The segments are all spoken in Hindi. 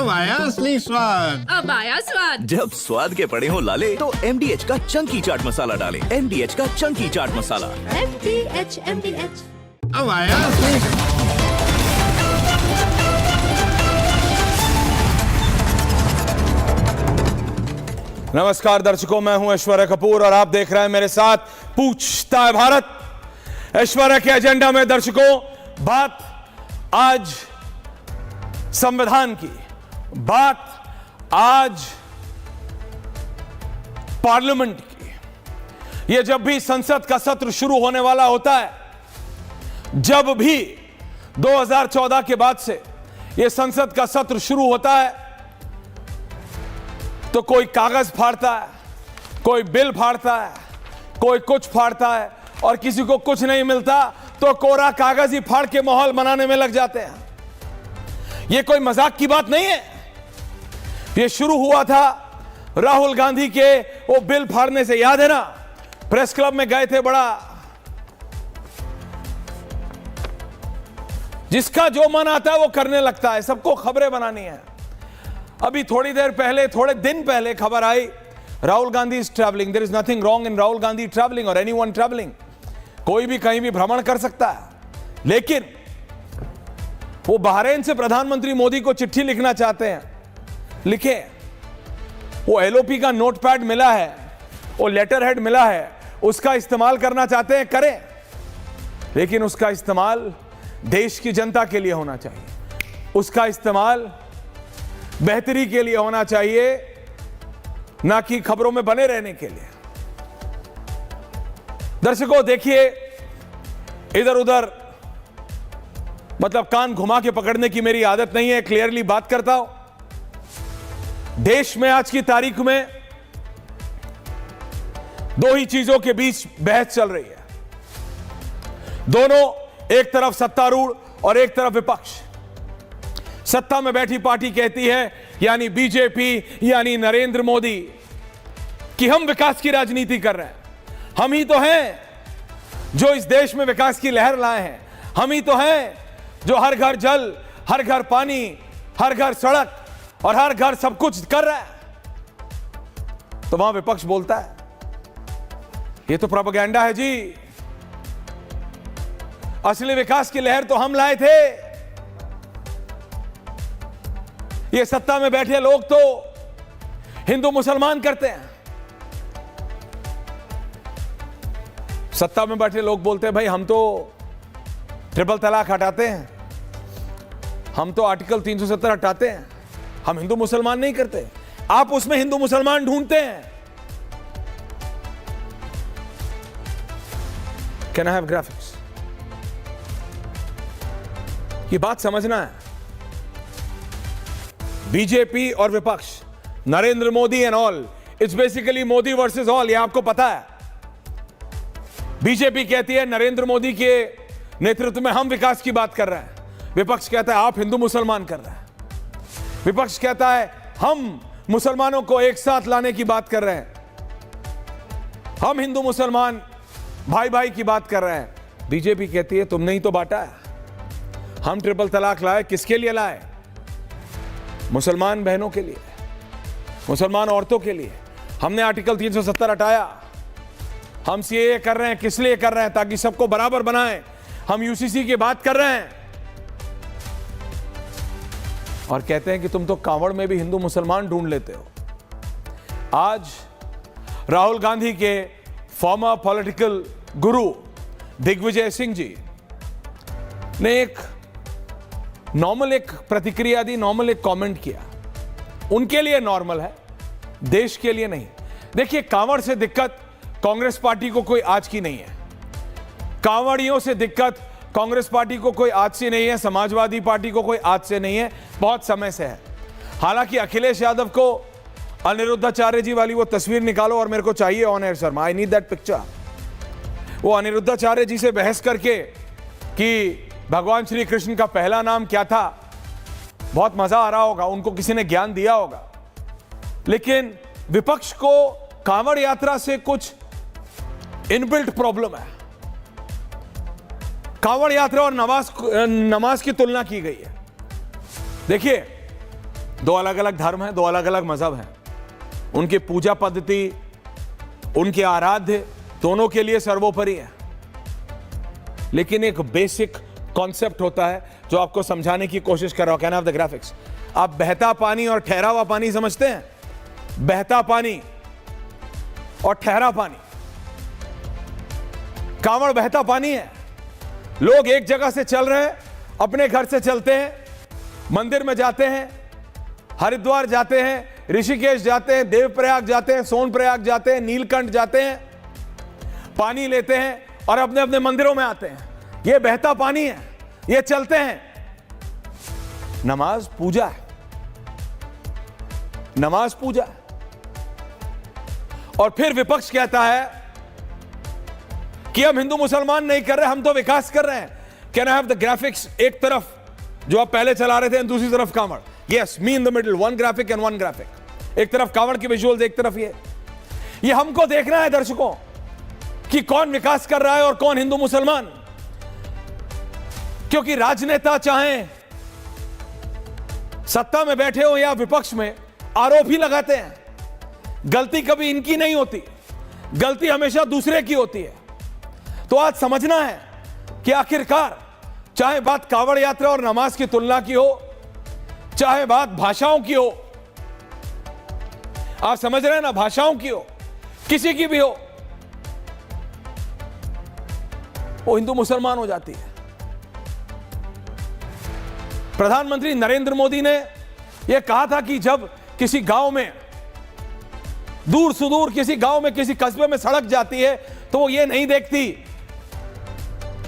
अब आया असली स्वाद। अब आया स्वाद। जब स्वाद के पड़े हो लाले तो MDH का चंकी चाट मसाला डालें। MDH का चंकी चाट मसाला। MDH। अब आया असली। नमस्कार दर्शकों, मैं हूं ऐश्वर्या कपूर और आप देख रहे हैं मेरे साथ पूछता है भारत। ऐश्वर्या के एजेंडा में दर्शकों बात आज संविधान की, बात आज पार्लियामेंट की। यह जब भी संसद का सत्र शुरू होने वाला होता है, जब भी 2014 के बाद से यह संसद का सत्र शुरू होता है, तो कोई कागज फाड़ता है, कोई बिल फाड़ता है, कोई कुछ फाड़ता है और किसी को कुछ नहीं मिलता तो कोरा कागज ही फाड़ के माहौल बनाने में लग जाते हैं। यह कोई मजाक की बात नहीं है। यह शुरू हुआ था राहुल गांधी के वो बिल फाड़ने से, याद है ना? प्रेस क्लब में गए थे, बड़ा जिसका जो मन आता है वो करने लगता है, सबको खबरें बनानी है। अभी थोड़ी देर पहले, थोड़े दिन पहले खबर आई, Rahul Gandhi is travelling. There is nothing wrong in Rahul Gandhi travelling और एनीवन ट्रैवलिंग। कोई भी कहीं भी भ्रमण कर सकता है, लेकिन वो बहरीन से प्रधानमंत्री मोदी को चिट्ठी लिखना चाहते हैं, लिखे। वो एलओपी का नोटपैड मिला है, वो लेटर हेड मिला है, उसका इस्तेमाल करना चाहते हैं, करें, लेकिन उसका इस्तेमाल देश की जनता के लिए होना चाहिए, उसका इस्तेमाल बेहतरी के लिए होना चाहिए, ना कि खबरों में बने रहने के लिए। दर्शकों देखिए, इधर उधर मतलब कान घुमा के पकड़ने की मेरी आदत नहीं है, क्लियरली बात करता हूं। देश में आज की तारीख में दो ही चीजों के बीच बहस चल रही है। दोनों, एक तरफ सत्तारूढ़ और एक तरफ विपक्ष। सत्ता में बैठी पार्टी कहती है, यानी बीजेपी, यानी नरेंद्र मोदी, कि हम विकास की राजनीति कर रहे हैं। हम ही तो हैं जो इस देश में विकास की लहर लाए हैं। हम ही तो हैं जो हर घर जल, हर घर पानी, हर घर सड़क और हर घर सब कुछ कर रहा है। तो वहां विपक्ष बोलता है, ये तो प्रोपेगेंडा है जी, असली विकास की लहर तो हम लाए थे। ये सत्ता में बैठे लोग तो हिंदू मुसलमान करते हैं। सत्ता में बैठे लोग बोलते हैं, भाई हम तो ट्रिपल तलाक हटाते हैं, हम तो आर्टिकल 370 हटाते हैं, हम हिंदू मुसलमान नहीं करते। आप उसमें हिंदू मुसलमान ढूंढते हैं। Can I have graphics? ये बात समझना है। बीजेपी और विपक्ष, Narendra Modi and all, it's basically Modi versus all. ये आपको पता है। बीजेपी कहती है नरेंद्र मोदी के नेतृत्व में हम विकास की बात कर रहे हैं, विपक्ष कहता है आप हिंदू मुसलमान कर रहे हैं। विपक्ष कहता है हम मुसलमानों को एक साथ लाने की बात कर रहे हैं, हम हिंदू मुसलमान भाई भाई की बात कर रहे हैं। बीजेपी कहती है तुमने ही तो बांटा है। हम ट्रिपल तलाक लाए, किसके लिए लाए? मुसलमान बहनों के लिए, मुसलमान औरतों के लिए। हमने आर्टिकल 370 हटाया। हम सीएए कर रहे हैं, किस लिए कर रहे हैं? ताकि सबको बराबर बनाएं। हम यूसीसी की बात कर रहे हैं और कहते हैं कि तुम तो कांवड़ में भी हिंदू मुसलमान ढूंढ लेते हो। आज राहुल गांधी के फॉर्मर पॉलिटिकल गुरु दिग्विजय सिंह जी ने एक प्रतिक्रिया दी, नॉर्मल एक कमेंट किया। उनके लिए नॉर्मल है, देश के लिए नहीं। देखिए, कांवड़ से दिक्कत कांग्रेस पार्टी को कोई आज की नहीं है। कांवड़ियों से दिक्कत कांग्रेस पार्टी को कोई आज से नहीं है, समाजवादी पार्टी को कोई आज से नहीं है, बहुत समय से है। हालांकि अखिलेश यादव को अनिरुद्धाचार्य जी वाली वो तस्वीर निकालो और मेरे को चाहिए on air Sharma, I need that picture. वो अनिरुद्धाचार्य जी से बहस करके कि भगवान श्री कृष्ण का पहला नाम क्या था, बहुत मजा आ रहा होगा, उनको किसी ने ज्ञान दिया होगा। लेकिन विपक्ष को कांवड़ यात्रा से कुछ इनबिल्ट प्रॉब्लम है। कांवड़ यात्रा और नमाज की तुलना की गई है। देखिए, दो अलग अलग धर्म हैं, दो अलग अलग मजहब हैं, उनकी पूजा पद्धति, उनके आराध्य दोनों के लिए सर्वोपरि है। लेकिन एक बेसिक कॉन्सेप्ट होता है जो आपको समझाने की कोशिश कर रहा हूं। Can have the graphics. आप बहता पानी और ठहरा हुआ पानी समझते हैं? बहता पानी और ठहरा पानी। कांवड़ बहता पानी है। लोग एक जगह से चल रहे हैं, अपने घर से चलते हैं, मंदिर में जाते हैं, हरिद्वार जाते हैं, ऋषिकेश जाते हैं, देवप्रयाग जाते हैं, सोनप्रयाग जाते हैं, नीलकंठ जाते हैं, पानी लेते हैं और अपने अपने मंदिरों में आते हैं। यह बहता पानी है, ये चलते हैं। नमाज पूजा है, नमाज पूजा है। और फिर विपक्ष कहता है कि हम हिंदू मुसलमान नहीं कर रहे, हम तो विकास कर रहे हैं। Can I have the graphics? एक तरफ जो आप पहले चला रहे थे, दूसरी तरफ Kanwar. Yes, me in the middle, one graphic and one graphic. एक तरफ कांवड़ की विजुअल्स, एक तरफ ये हमको देखना है दर्शकों कि कौन विकास कर रहा है और कौन हिंदू मुसलमान। क्योंकि राजनेता चाहे सत्ता में बैठे हो या विपक्ष में, आरोप ही लगाते हैं। गलती कभी इनकी नहीं होती, गलती हमेशा दूसरे की होती है। तो आज समझना है कि आखिरकार चाहे बात कांवड़ यात्रा और नमाज की तुलना की हो, चाहे बात भाषाओं की हो, आप समझ रहे हैं ना, भाषाओं की हो, किसी की भी हो, वो हिंदू मुसलमान हो जाती है। प्रधानमंत्री नरेंद्र मोदी ने यह कहा था कि जब किसी गांव में, दूर सुदूर किसी गांव में, किसी कस्बे में सड़क जाती है तो वो ये नहीं देखती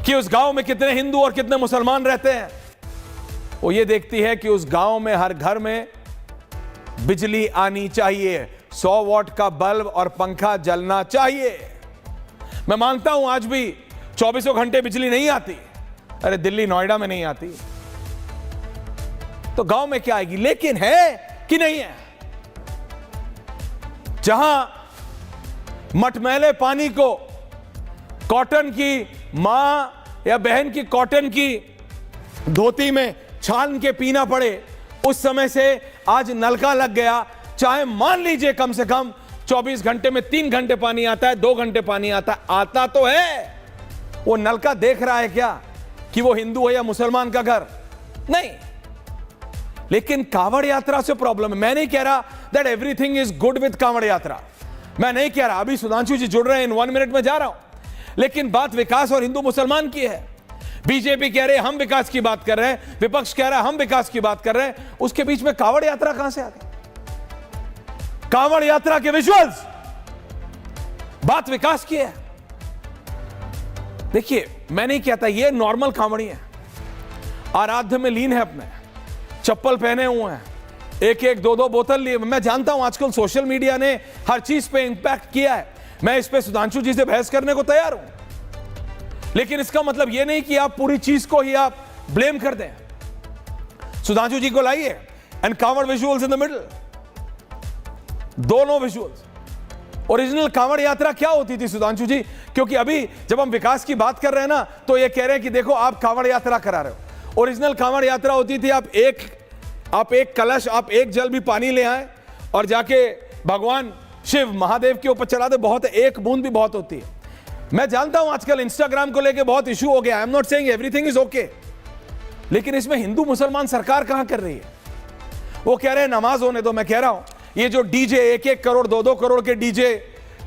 कि उस गांव में कितने हिंदू और कितने मुसलमान रहते हैं। वो ये देखती है कि उस गांव में हर घर में बिजली आनी चाहिए, 100 वॉट का बल्ब और पंखा जलना चाहिए। मैं मानता हूं आज भी 24 घंटे बिजली नहीं आती। अरे दिल्ली नोएडा में नहीं आती, तो गांव में क्या आएगी? लेकिन है कि नहीं है? जहां मटमैले पानी को कॉटन की मां या बहन की कॉटन की धोती में छान के पीना पड़े, उस समय से आज नलका लग गया। चाहे मान लीजिए कम से कम 24 घंटे में 3 घंटे पानी आता है, 2 घंटे पानी आता है, आता तो है। वो नलका देख रहा है क्या कि वो हिंदू है या मुसलमान का घर? नहीं। लेकिन कांवड़ यात्रा से प्रॉब्लम है। मैं नहीं कह रहा that everything is good with Kanwar यात्रा, मैं नहीं कह रहा। अभी सुधांशु जी जुड़ रहे हैं, इन 1 मिनट में जा रहा हूं। लेकिन बात विकास और हिंदू मुसलमान की है। बीजेपी कह रहे हैं हम विकास की बात कर रहे हैं, विपक्ष कह रहा है हम विकास की बात कर रहे हैं, उसके बीच में कांवड़ यात्रा कहां से आ गई? कांवड़ यात्रा के विजुअल्स, बात विकास की है। देखिए, मैं नहीं कहता ये नॉर्मल कांवड़ी है, आराध्य में लीन है, अपने चप्पल पहने हुए हैं, एक एक 2-2 बोतल लिए। मैं जानता हूं आजकल सोशल मीडिया ने हर चीज पे इंपैक्ट किया है, मैं इस पे सुधांशु जी से बहस करने को तैयार हूं। लेकिन इसका मतलब यह नहीं कि आप पूरी चीज को ही आप ब्लेम कर दें। सुधांशु जी को लाइए and Kanwar visuals in the middle, दोनों विजुअल्स। ओरिजिनल कांवड़ यात्रा क्या होती थी सुधांशु जी? क्योंकि अभी जब हम विकास की बात कर रहे हैं ना, तो ये कह रहे हैं कि देखो आप कांवड़ यात्रा करा रहे हो। ओरिजिनल कांवड़ यात्रा होती थी आप एक कलश, आप एक जल भी पानी ले आए और जाके भगवान शिव महादेव के ऊपर चढ़ा दे। बहुत है, एक बूंद भी बहुत होती है। मैं जानता हूं आजकल इंस्टाग्राम को लेके बहुत इशू हो गया, I am not saying everything is okay, लेकिन इसमें हिंदू मुसलमान सरकार कहां कर रही है? वो कह रहे हैं नमाज होने दो। मैं कह रहा हूं ये जो डीजे 1-1 करोड़ 2-2 करोड़ के DJ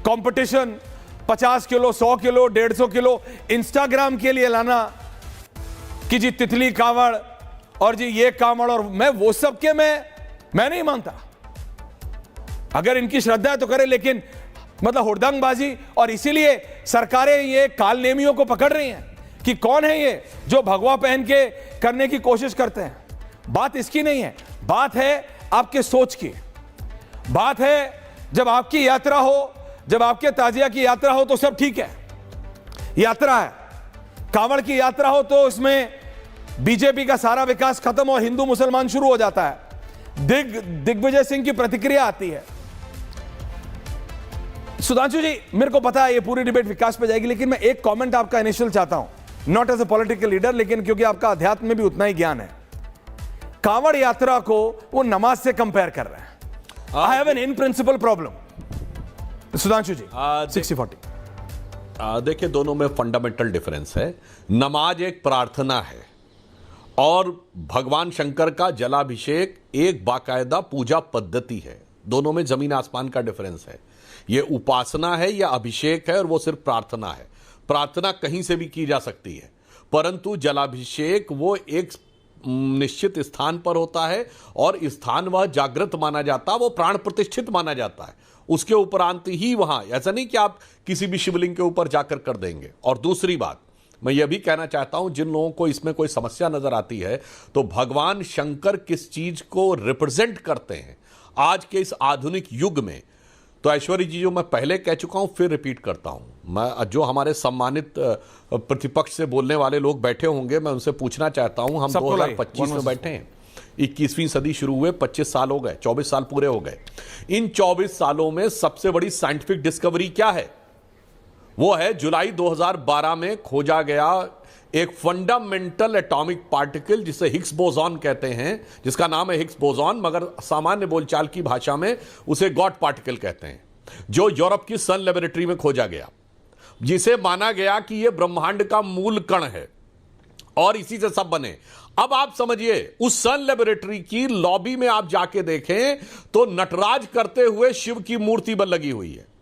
competition, 50 kilo 100 kilo 150 kilo Instagram के लिए लाना कि जी तितली कांवड़ और जी ये कांवड़, और मैं वो सब के मैं नहीं मानता। अगर इनकी श्रद्धा है तो करे, लेकिन मतलब हुड़दंगबाजी। और इसीलिए सरकारें ये काल नेमियों को पकड़ रही हैं कि कौन है ये जो भगवा पहन के करने की कोशिश करते हैं। बात इसकी नहीं है, बात है आपके सोच की। बात है जब आपकी यात्रा हो, जब आपके ताजिया की यात्रा हो तो सब ठीक है, यात्रा है। कांवड़ की यात्रा हो तो उसमें बीजेपी का सारा विकास खत्म और हिंदू मुसलमान शुरू हो जाता है। दिग्विजय सिंह की प्रतिक्रिया आती है। सुधांशु जी, मेरे को पता है ये पूरी डिबेट विकास पे जाएगी, लेकिन मैं एक कमेंट आपका इनिशियल चाहता हूं, not as a political leader, लेकिन क्योंकि आपका अध्यात्म में भी उतना ही ज्ञान है। कांवड़ यात्रा को वो नमाज से कंपेयर कर रहे हैं। I have an in principle problem. Sudhanshu ji 60-40। देखिए, दोनों में फंडामेंटल डिफरेंस है। नमाज एक प्रार्थना है और भगवान शंकर का जलाभिषेक एक बाकायदा पूजा पद्धति है। दोनों में जमीन आसमान का डिफरेंस है। यह उपासना है या अभिषेक है और वो सिर्फ प्रार्थना है। प्रार्थना कहीं से भी की जा सकती है, परंतु जलाभिषेक वो एक निश्चित स्थान पर होता है और स्थान वह जागृत माना जाता है, वो प्राण प्रतिष्ठित माना जाता है। उसके उपरांत ही वहां, ऐसा नहीं कि आप किसी भी शिवलिंग के ऊपर जाकर कर देंगे। और दूसरी बात मैं यह भी कहना चाहता हूं, जिन लोगों को इसमें कोई समस्या नजर आती है, तो भगवान शंकर किस चीज को रिप्रेजेंट करते हैं आज के इस आधुनिक युग में, तो ऐश्वर्य जी जो मैं पहले कह चुका हूं फिर रिपीट करता हूं। मैं जो हमारे सम्मानित प्रतिपक्ष से बोलने वाले लोग बैठे होंगे, मैं उनसे पूछना चाहता हूं, हम 2025 में बैठे हैं, 21वीं सदी शुरू हुए 25 साल हो गए, 24 साल पूरे हो गए। इन 24 सालों में सबसे बड़ी साइंटिफिक डिस्कवरी क्या है? वो है जुलाई 2012 में खोजा गया एक फंडामेंटल एटॉमिक पार्टिकल जिसे हिग्स बोसॉन कहते हैं, जिसका नाम है हिग्स बोसॉन, मगर सामान्य बोलचाल की भाषा में उसे गॉड पार्टिकल कहते हैं, जो यूरोप की सन लेबोरेटरी में खोजा गया, जिसे माना गया कि यह ब्रह्मांड का मूल कण है और इसी से सब बने। अब आप समझिए, उस सन लेबोरेटरी की लॉबी में आप जाके देखें तो नटराज करते हुए शिव की मूर्ति पर लगी हुई है।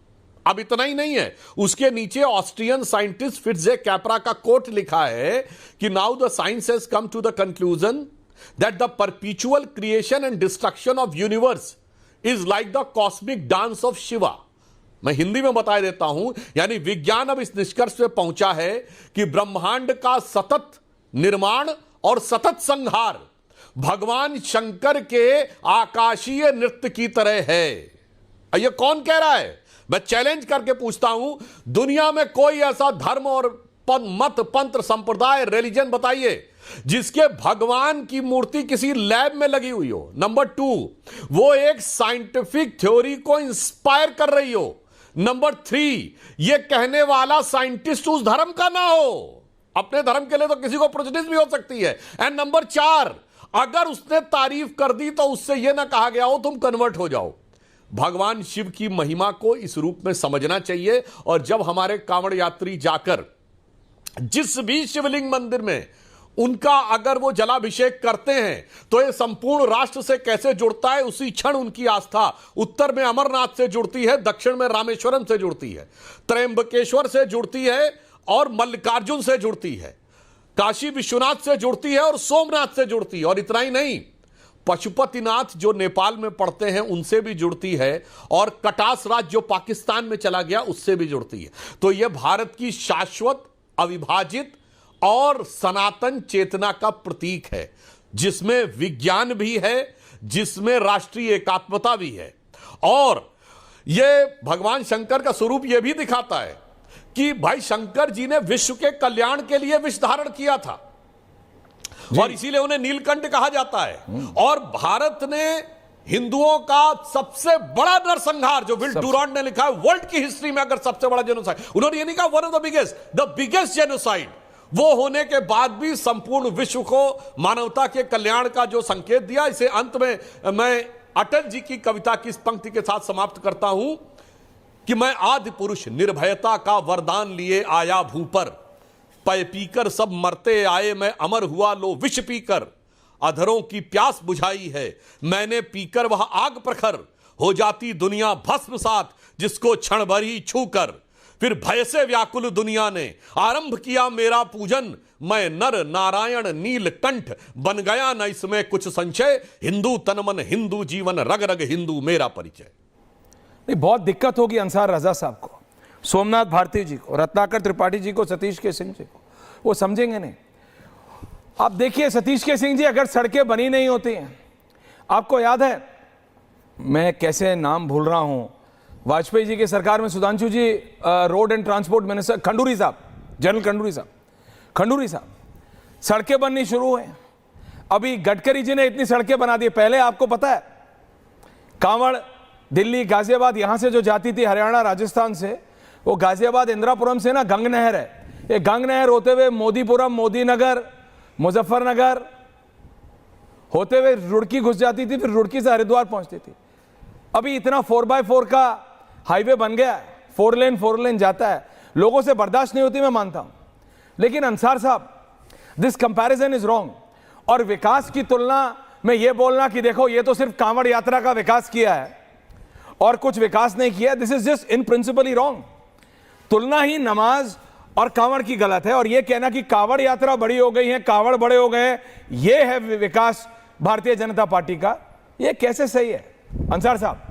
अब इतना ही नहीं है, उसके नीचे ऑस्ट्रियन साइंटिस्ट फिट्जे कैपरा का कोट लिखा है कि now the science has come to the conclusion that the perpetual creation and destruction of universe is like the cosmic dance of Shiva. मैं हिंदी में बता देता हूं, यानी विज्ञान अब इस निष्कर्ष पे पहुंचा है कि ब्रह्मांड का सतत निर्माण और सतत संहार भगवान शंकर के आकाशीय नृत्य की तरह है। यह कौन कह रहा है? मैं चैलेंज करके पूछता हूं, दुनिया में कोई ऐसा धर्म और मत, पंथ, संप्रदाय, रिलीजन बताइए जिसके भगवान की मूर्ति किसी लैब में लगी हुई हो। नंबर 2, वो एक साइंटिफिक थ्योरी को इंस्पायर कर रही हो। नंबर 3, ये कहने वाला साइंटिस्ट उस धर्म का ना हो। अपने धर्म के लिए तो किसी को प्रेजुडिस भी हो सकती है। एंड नंबर 4, अगर उसने तारीफ कर दी तो उससे यह ना कहा गया हो तुम कन्वर्ट हो जाओ। भगवान शिव की महिमा को इस रूप में समझना चाहिए। और जब हमारे कांवड़ यात्री जाकर जिस भी शिवलिंग मंदिर में उनका अगर वो जलाभिषेक करते हैं तो ये संपूर्ण राष्ट्र से कैसे जुड़ता है, उसी क्षण उनकी आस्था उत्तर में अमरनाथ से जुड़ती है, दक्षिण में रामेश्वरम से जुड़ती है, त्रयंबकेश्वर से जुड़ती है और मल्लिकार्जुन से जुड़ती है, काशी विश्वनाथ से जुड़ती है और सोमनाथ से जुड़ती है। और इतना ही नहीं, पशुपतिनाथ जो नेपाल में पड़ते हैं उनसे भी जुड़ती है और कटास राज्य जो पाकिस्तान में चला गया उससे भी जुड़ती है। तो यह भारत की शाश्वत, अविभाजित और सनातन चेतना का प्रतीक है, जिसमें विज्ञान भी है, जिसमें राष्ट्रीय एकात्मता भी है। और यह भगवान शंकर का स्वरूप यह भी दिखाता है कि भाई शंकर जी ने विश्व के कल्याण के लिए विष धारण किया था और इसीलिए उन्हें नीलकंठ कहा जाता है। और भारत ने हिंदुओं का सबसे बड़ा नरसंहार, जो विल डुरांट ने लिखा है वर्ल्ड की हिस्ट्री में अगर सबसे बड़ा जेनोसाइड, उन्होंने ये नहीं कहा one of the biggest genocide, वो होने के बाद भी संपूर्ण विश्व को मानवता के कल्याण का जो संकेत दिया। इसे अंत में मैं अटल जी की कविता की इस पंक्ति के साथ समाप्त करता हूं कि मैं आदि पुरुष निर्भयता का वरदान लिए आया भू पर, पय पीकर सब मरते आए मैं अमर हुआ लो विष पीकर, अधरों की प्यास बुझाई है मैंने पीकर वह आग प्रखर, हो जाती दुनिया भस्म सात जिसको क्षण भर ही छू कर, फिर भय से व्याकुल दुनिया ने आरंभ किया मेरा पूजन, मैं नर नारायण नीलकंठ बन गया न इसमें कुछ संशय, हिंदू तनमन हिंदू जीवन रग रग हिंदू मेरा परिचय। नहीं, बहुत दिक्कत होगी अंसार रजा साहब को, सोमनाथ भारती जी को, रत्नाकर त्रिपाठी जी को, सतीश के सिंह जी को, वो समझेंगे नहीं। आप देखिए सतीश के सिंह जी, अगर सड़कें बनी नहीं होती हैं, आपको याद है, मैं कैसे नाम भूल रहा हूं, वाजपेयी जी की सरकार में Sudhanshu ji road and transport minister, Khanduri साहब, जनरल खंडूरी साहब, सड़कें बननी शुरू हुई। अभी गडकरी जी ने इतनी सड़कें बना दी। पहले आपको पता है कांवड़ दिल्ली गाजियाबाद यहां से जो जाती थी हरियाणा राजस्थान से, वो गाजियाबाद इंदिरापुरम से ना गंग नहर है, ये गंग नहर होते हुए मोदीपुरम, मोदीनगर, मुजफ्फरनगर होते हुए रुड़की घुस जाती थी, फिर रुड़की से हरिद्वार पहुंचती थी। अभी इतना 4x4 का हाईवे बन गया है, 4 लेन जाता है, लोगों से बर्दाश्त नहीं होती, मैं मानता हूं। लेकिन अंसार साहब, दिस कंपैरिजन इज रॉन्ग। और विकास की तुलना में यह बोलना कि देखो ये तो सिर्फ कांवड़ यात्रा का विकास किया है और कुछ विकास नहीं किया, this is just in principally wrong. तुलना ही नमाज और कांवड़ की गलत है। और यह कहना कि कांवड़ यात्रा बड़ी हो गई है, कांवड़ बड़े हो गए, यह है विकास भारतीय जनता पार्टी का, यह कैसे सही है अंसार साहब?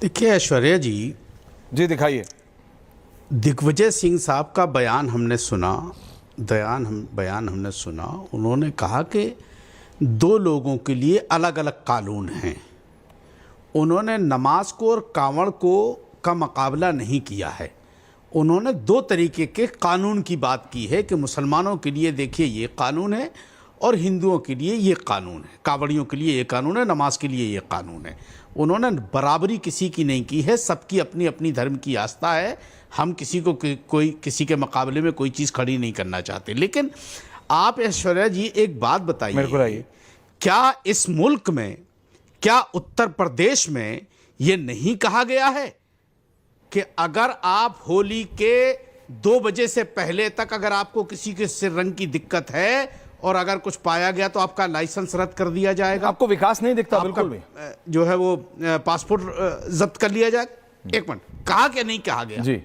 देखिए ऐश्वर्या जी दिखाइए। दिग्विजय सिंह साहब का बयान हमने सुना, बयान हमने सुना। उन्होंने कहा कि दो लोगों के लिए अलग अलग कानून हैं। उन्होंने नमाज को और कांवड़ को का मुकाबला नहीं किया है। उन्होंने दो तरीके के कानून की बात की है कि मुसलमानों के लिए देखिए ये कानून है और हिंदुओं के लिए ये कानून है, कांवड़ियों के लिए ये कानून है, नमाज के लिए ये कानून है। उन्होंने बराबरी किसी की नहीं की है, सबकी अपनी अपनी धर्म की आस्था है। हम किसी को कोई किसी के मुकाबले में कोई चीज़ खड़ी नहीं करना चाहते। लेकिन आप ऐश्वर्या जी एक बात बताइए, क्या इस मुल्क में, क्या उत्तर प्रदेश में ये नहीं कहा गया है कि अगर आप होली के 2 बजे से पहले तक अगर आपको किसी के सिर रंग की दिक्कत है और अगर कुछ पाया गया तो आपका लाइसेंस रद्द कर दिया जाएगा? आपको विकास नहीं दिखता? बिल्कुल भी जो है वो पासपोर्ट जब्त कर लिया जाएगा। एक मिनट, कहा कि नहीं कहा गया जी,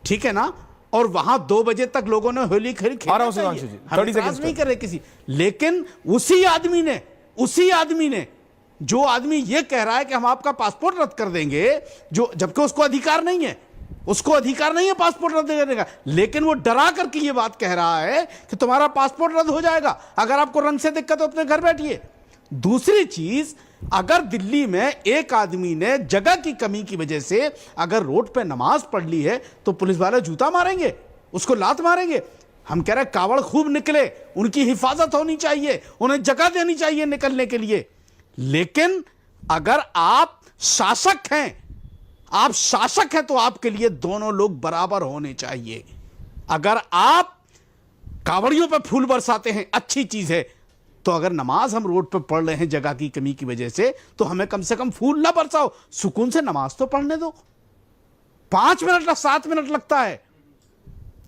ठीक है ना? और वहां 2 बजे तक लोगों ने होली खेली, नहीं कर रहे किसी। लेकिन उसी आदमी ने जो आदमी ये कह रहा है कि हम आपका पासपोर्ट रद्द कर देंगे, जो जबकि उसको अधिकार नहीं है पासपोर्ट रद्द करने का, लेकिन वो डरा करके ये बात कह रहा है कि तुम्हारा पासपोर्ट रद्द हो जाएगा, अगर आपको रंग से दिक्कत हो अपने घर बैठिए। दूसरी चीज, अगर दिल्ली में एक आदमी ने जगह की कमी की वजह से अगर रोड पे नमाज पढ़ ली है तो पुलिस वाले जूता मारेंगे, उसको लात मारेंगे। हम कह रहे हैं कांवड़ खूब निकले, उनकी हिफाजत होनी चाहिए, उन्हें जगह देनी चाहिए निकलने के लिए। लेकिन अगर आप शासक हैं तो आपके लिए दोनों लोग बराबर होने चाहिए। अगर आप कांवड़ियों पे फूल बरसाते हैं, अच्छी चीज है, तो अगर नमाज हम रोड पे पढ़ रहे हैं जगह की कमी की वजह से, तो हमें कम से कम फूल ना बरसाओ, सुकून से नमाज तो पढ़ने दो। 5 मिनट 7 मिनट लगता है,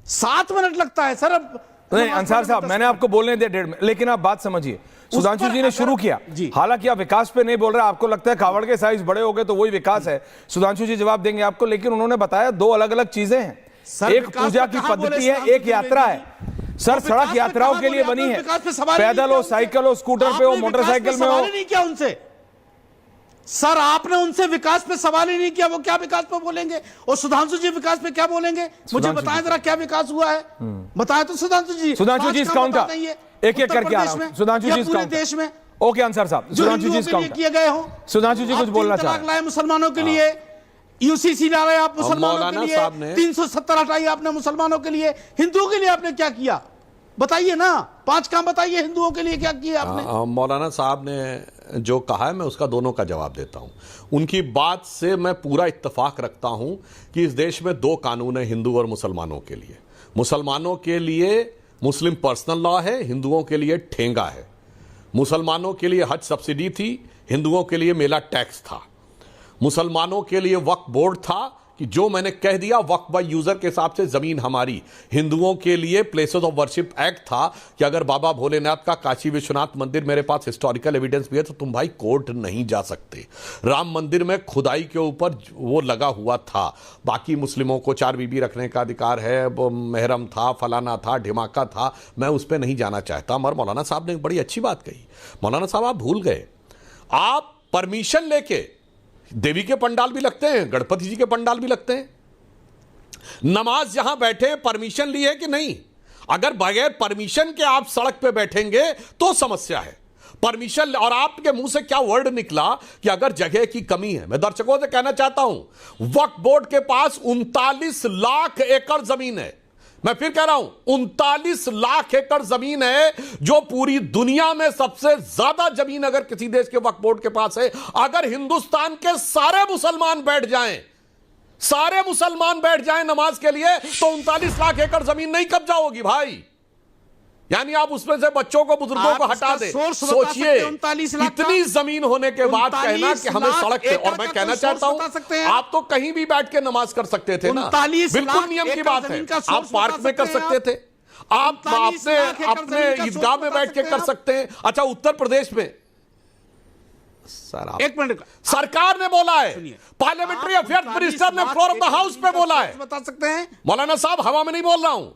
7 मिनट लगता है सर। अब नहीं अंसार साहब, मैंने आपको बोलने दिया 1.5 मिनट, लेकिन आप बात समझिए। सुधांशु जी ने शुरू किया, हालांकि आप विकास पे नहीं बोल रहे, आपको लगता है कांवड़ के साइज बड़े हो गए तो वही विकास है। सुधांशु जी जवाब देंगे आपको, लेकिन उन्होंने बताया 2 अलग अलग चीजें हैं। एक पूजा की पद्धति है, एक यात्रा है। सर सड़क यात्राओं के लिए बनी है, पैदल हो, साइकिल हो, स्कूटर पे हो, मोटरसाइकिल में हो। नहीं किया उनसे सर, आपने उनसे विकास पे सवाल ही नहीं किया, वो क्या विकास पे बोलेंगे? और सुधांशु जी विकास पे क्या बोलेंगे? मुझे बताएं जरा क्या विकास हुआ है, बताएं तो सुधांशु जी। इस काउंटर एक-एक करके आ रहा हूं। सुधांशु जी, पूरे देश में। ओके अंसार साहब, सुधांशु जी इस काउंटर किए गए हो। सुधांशु जी कुछ बोलना चाह रहे हैं। मुसलमानों के लिए यूसीसी ला रहे आप, मुसलमानों के लिए 370 हटाई आपने, मुसलमानों के लिए, हिंदुओं के लिए आपने क्या किया बताइए ना, 5 काम बताइए हिंदुओं के लिए क्या किया आपने। मौलाना साहब ने जो कहा है मैं उसका दोनों का जवाब देता हूं। उनकी बात से मैं पूरा इत्तेफाक रखता हूं कि इस देश में 2 कानून है हिंदू और मुसलमानों के लिए। मुसलमानों के लिए मुस्लिम पर्सनल लॉ है, हिंदुओं के लिए ठेंगा है। मुसलमानों के लिए हज सब्सिडी थी, हिंदुओं के लिए मेला टैक्स था। मुसलमानों के लिए वक्फ बोर्ड था कि जो मैंने कह दिया वक्फ बाय यूजर के हिसाब से जमीन हमारी। हिंदुओं के लिए प्लेसेस ऑफ वर्शिप एक्ट था कि अगर बाबा भोलेनाथ का काशी विश्वनाथ मंदिर मेरे पास हिस्टोरिकल एविडेंस भी है तो तुम भाई कोर्ट नहीं जा सकते। राम मंदिर में खुदाई के ऊपर वो लगा हुआ था। बाकी मुस्लिमों को 4 बीबी रखने का अधिकार है, वो महरम था, फलाना था, ढिमाका था, मैं उस पर नहीं जाना चाहता। मगर मौलाना साहब ने एक बड़ी अच्छी बात कही। मौलाना साहब आप भूल गए, आप परमिशन लेके देवी के पंडाल भी लगते हैं, गणपति जी के पंडाल भी लगते हैं। नमाज जहां बैठे परमिशन ली है कि नहीं? अगर बगैर परमिशन के आप सड़क पे बैठेंगे तो समस्या है। परमिशन, और आपके मुंह से क्या वर्ड निकला कि अगर जगह की कमी है। मैं दर्शकों से कहना चाहता हूं, वक्फ बोर्ड के पास 39 लाख एकड़ जमीन है। मैं फिर कह रहा हूं 39 लाख एकड़ जमीन है, जो पूरी दुनिया में सबसे ज्यादा जमीन अगर किसी देश के वक्फ बोर्ड के पास है। अगर हिंदुस्तान के सारे मुसलमान बैठ जाएं सारे मुसलमान बैठ जाएं नमाज के लिए तो 39 लाख एकड़ जमीन नहीं कब्जा होगी भाई। यानी आप उसमें से बच्चों को, बुजुर्गों को हटा दे। सोचिए, इतनी जमीन होने के बाद कहना कि हमें सड़क पे, और मैं कहना चाहता हूं आप तो कहीं भी बैठ के नमाज कर सकते थे ना, बिल्कुल नियम की बात है। आप पार्क में कर सकते थे, आप अपने ईदगाह में बैठ के कर सकते हैं। अच्छा, उत्तर प्रदेश में एक मिनट, सरकार ने बोला है, पार्लियामेंट्री अफेयर्स मिनिस्टर ने फ्लोर ऑफ द हाउस पे बोला है, बता सकते हैं मौलाना साहब, हवा में नहीं बोल रहा हूं,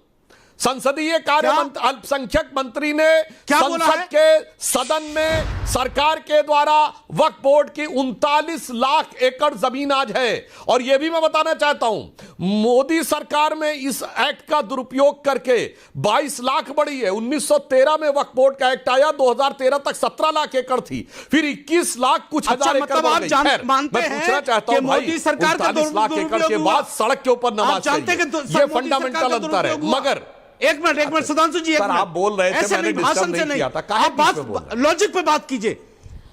संसदीय कार्य अल्पसंख्यक मंत्री ने संसद के सदन में सरकार के द्वारा वक्फ बोर्ड की 39 लाख एकड़ जमीन आज है। और यह भी मैं बताना चाहता हूं, मोदी सरकार में इस एक्ट का दुरुपयोग करके 22 लाख बढ़ी है। 1913 में वक्फ बोर्ड का एक्ट आया, 2013 तक 17 लाख एकड़ थी, फिर 21 लाख कुछ हजार एकड़ बढ़ गई। मैं पूछना चाहता हूं भाई, 39 लाख एकड़ के बाद सड़क के ऊपर नमाज चाहिए, यह फंडामेंटल अंतर है। मगर एक मिनट सुधांशु जी, आप बोल रहे थे, मैंने डिस्टर्ब नहीं किया था, आप बात लॉजिक पे बात कीजिए।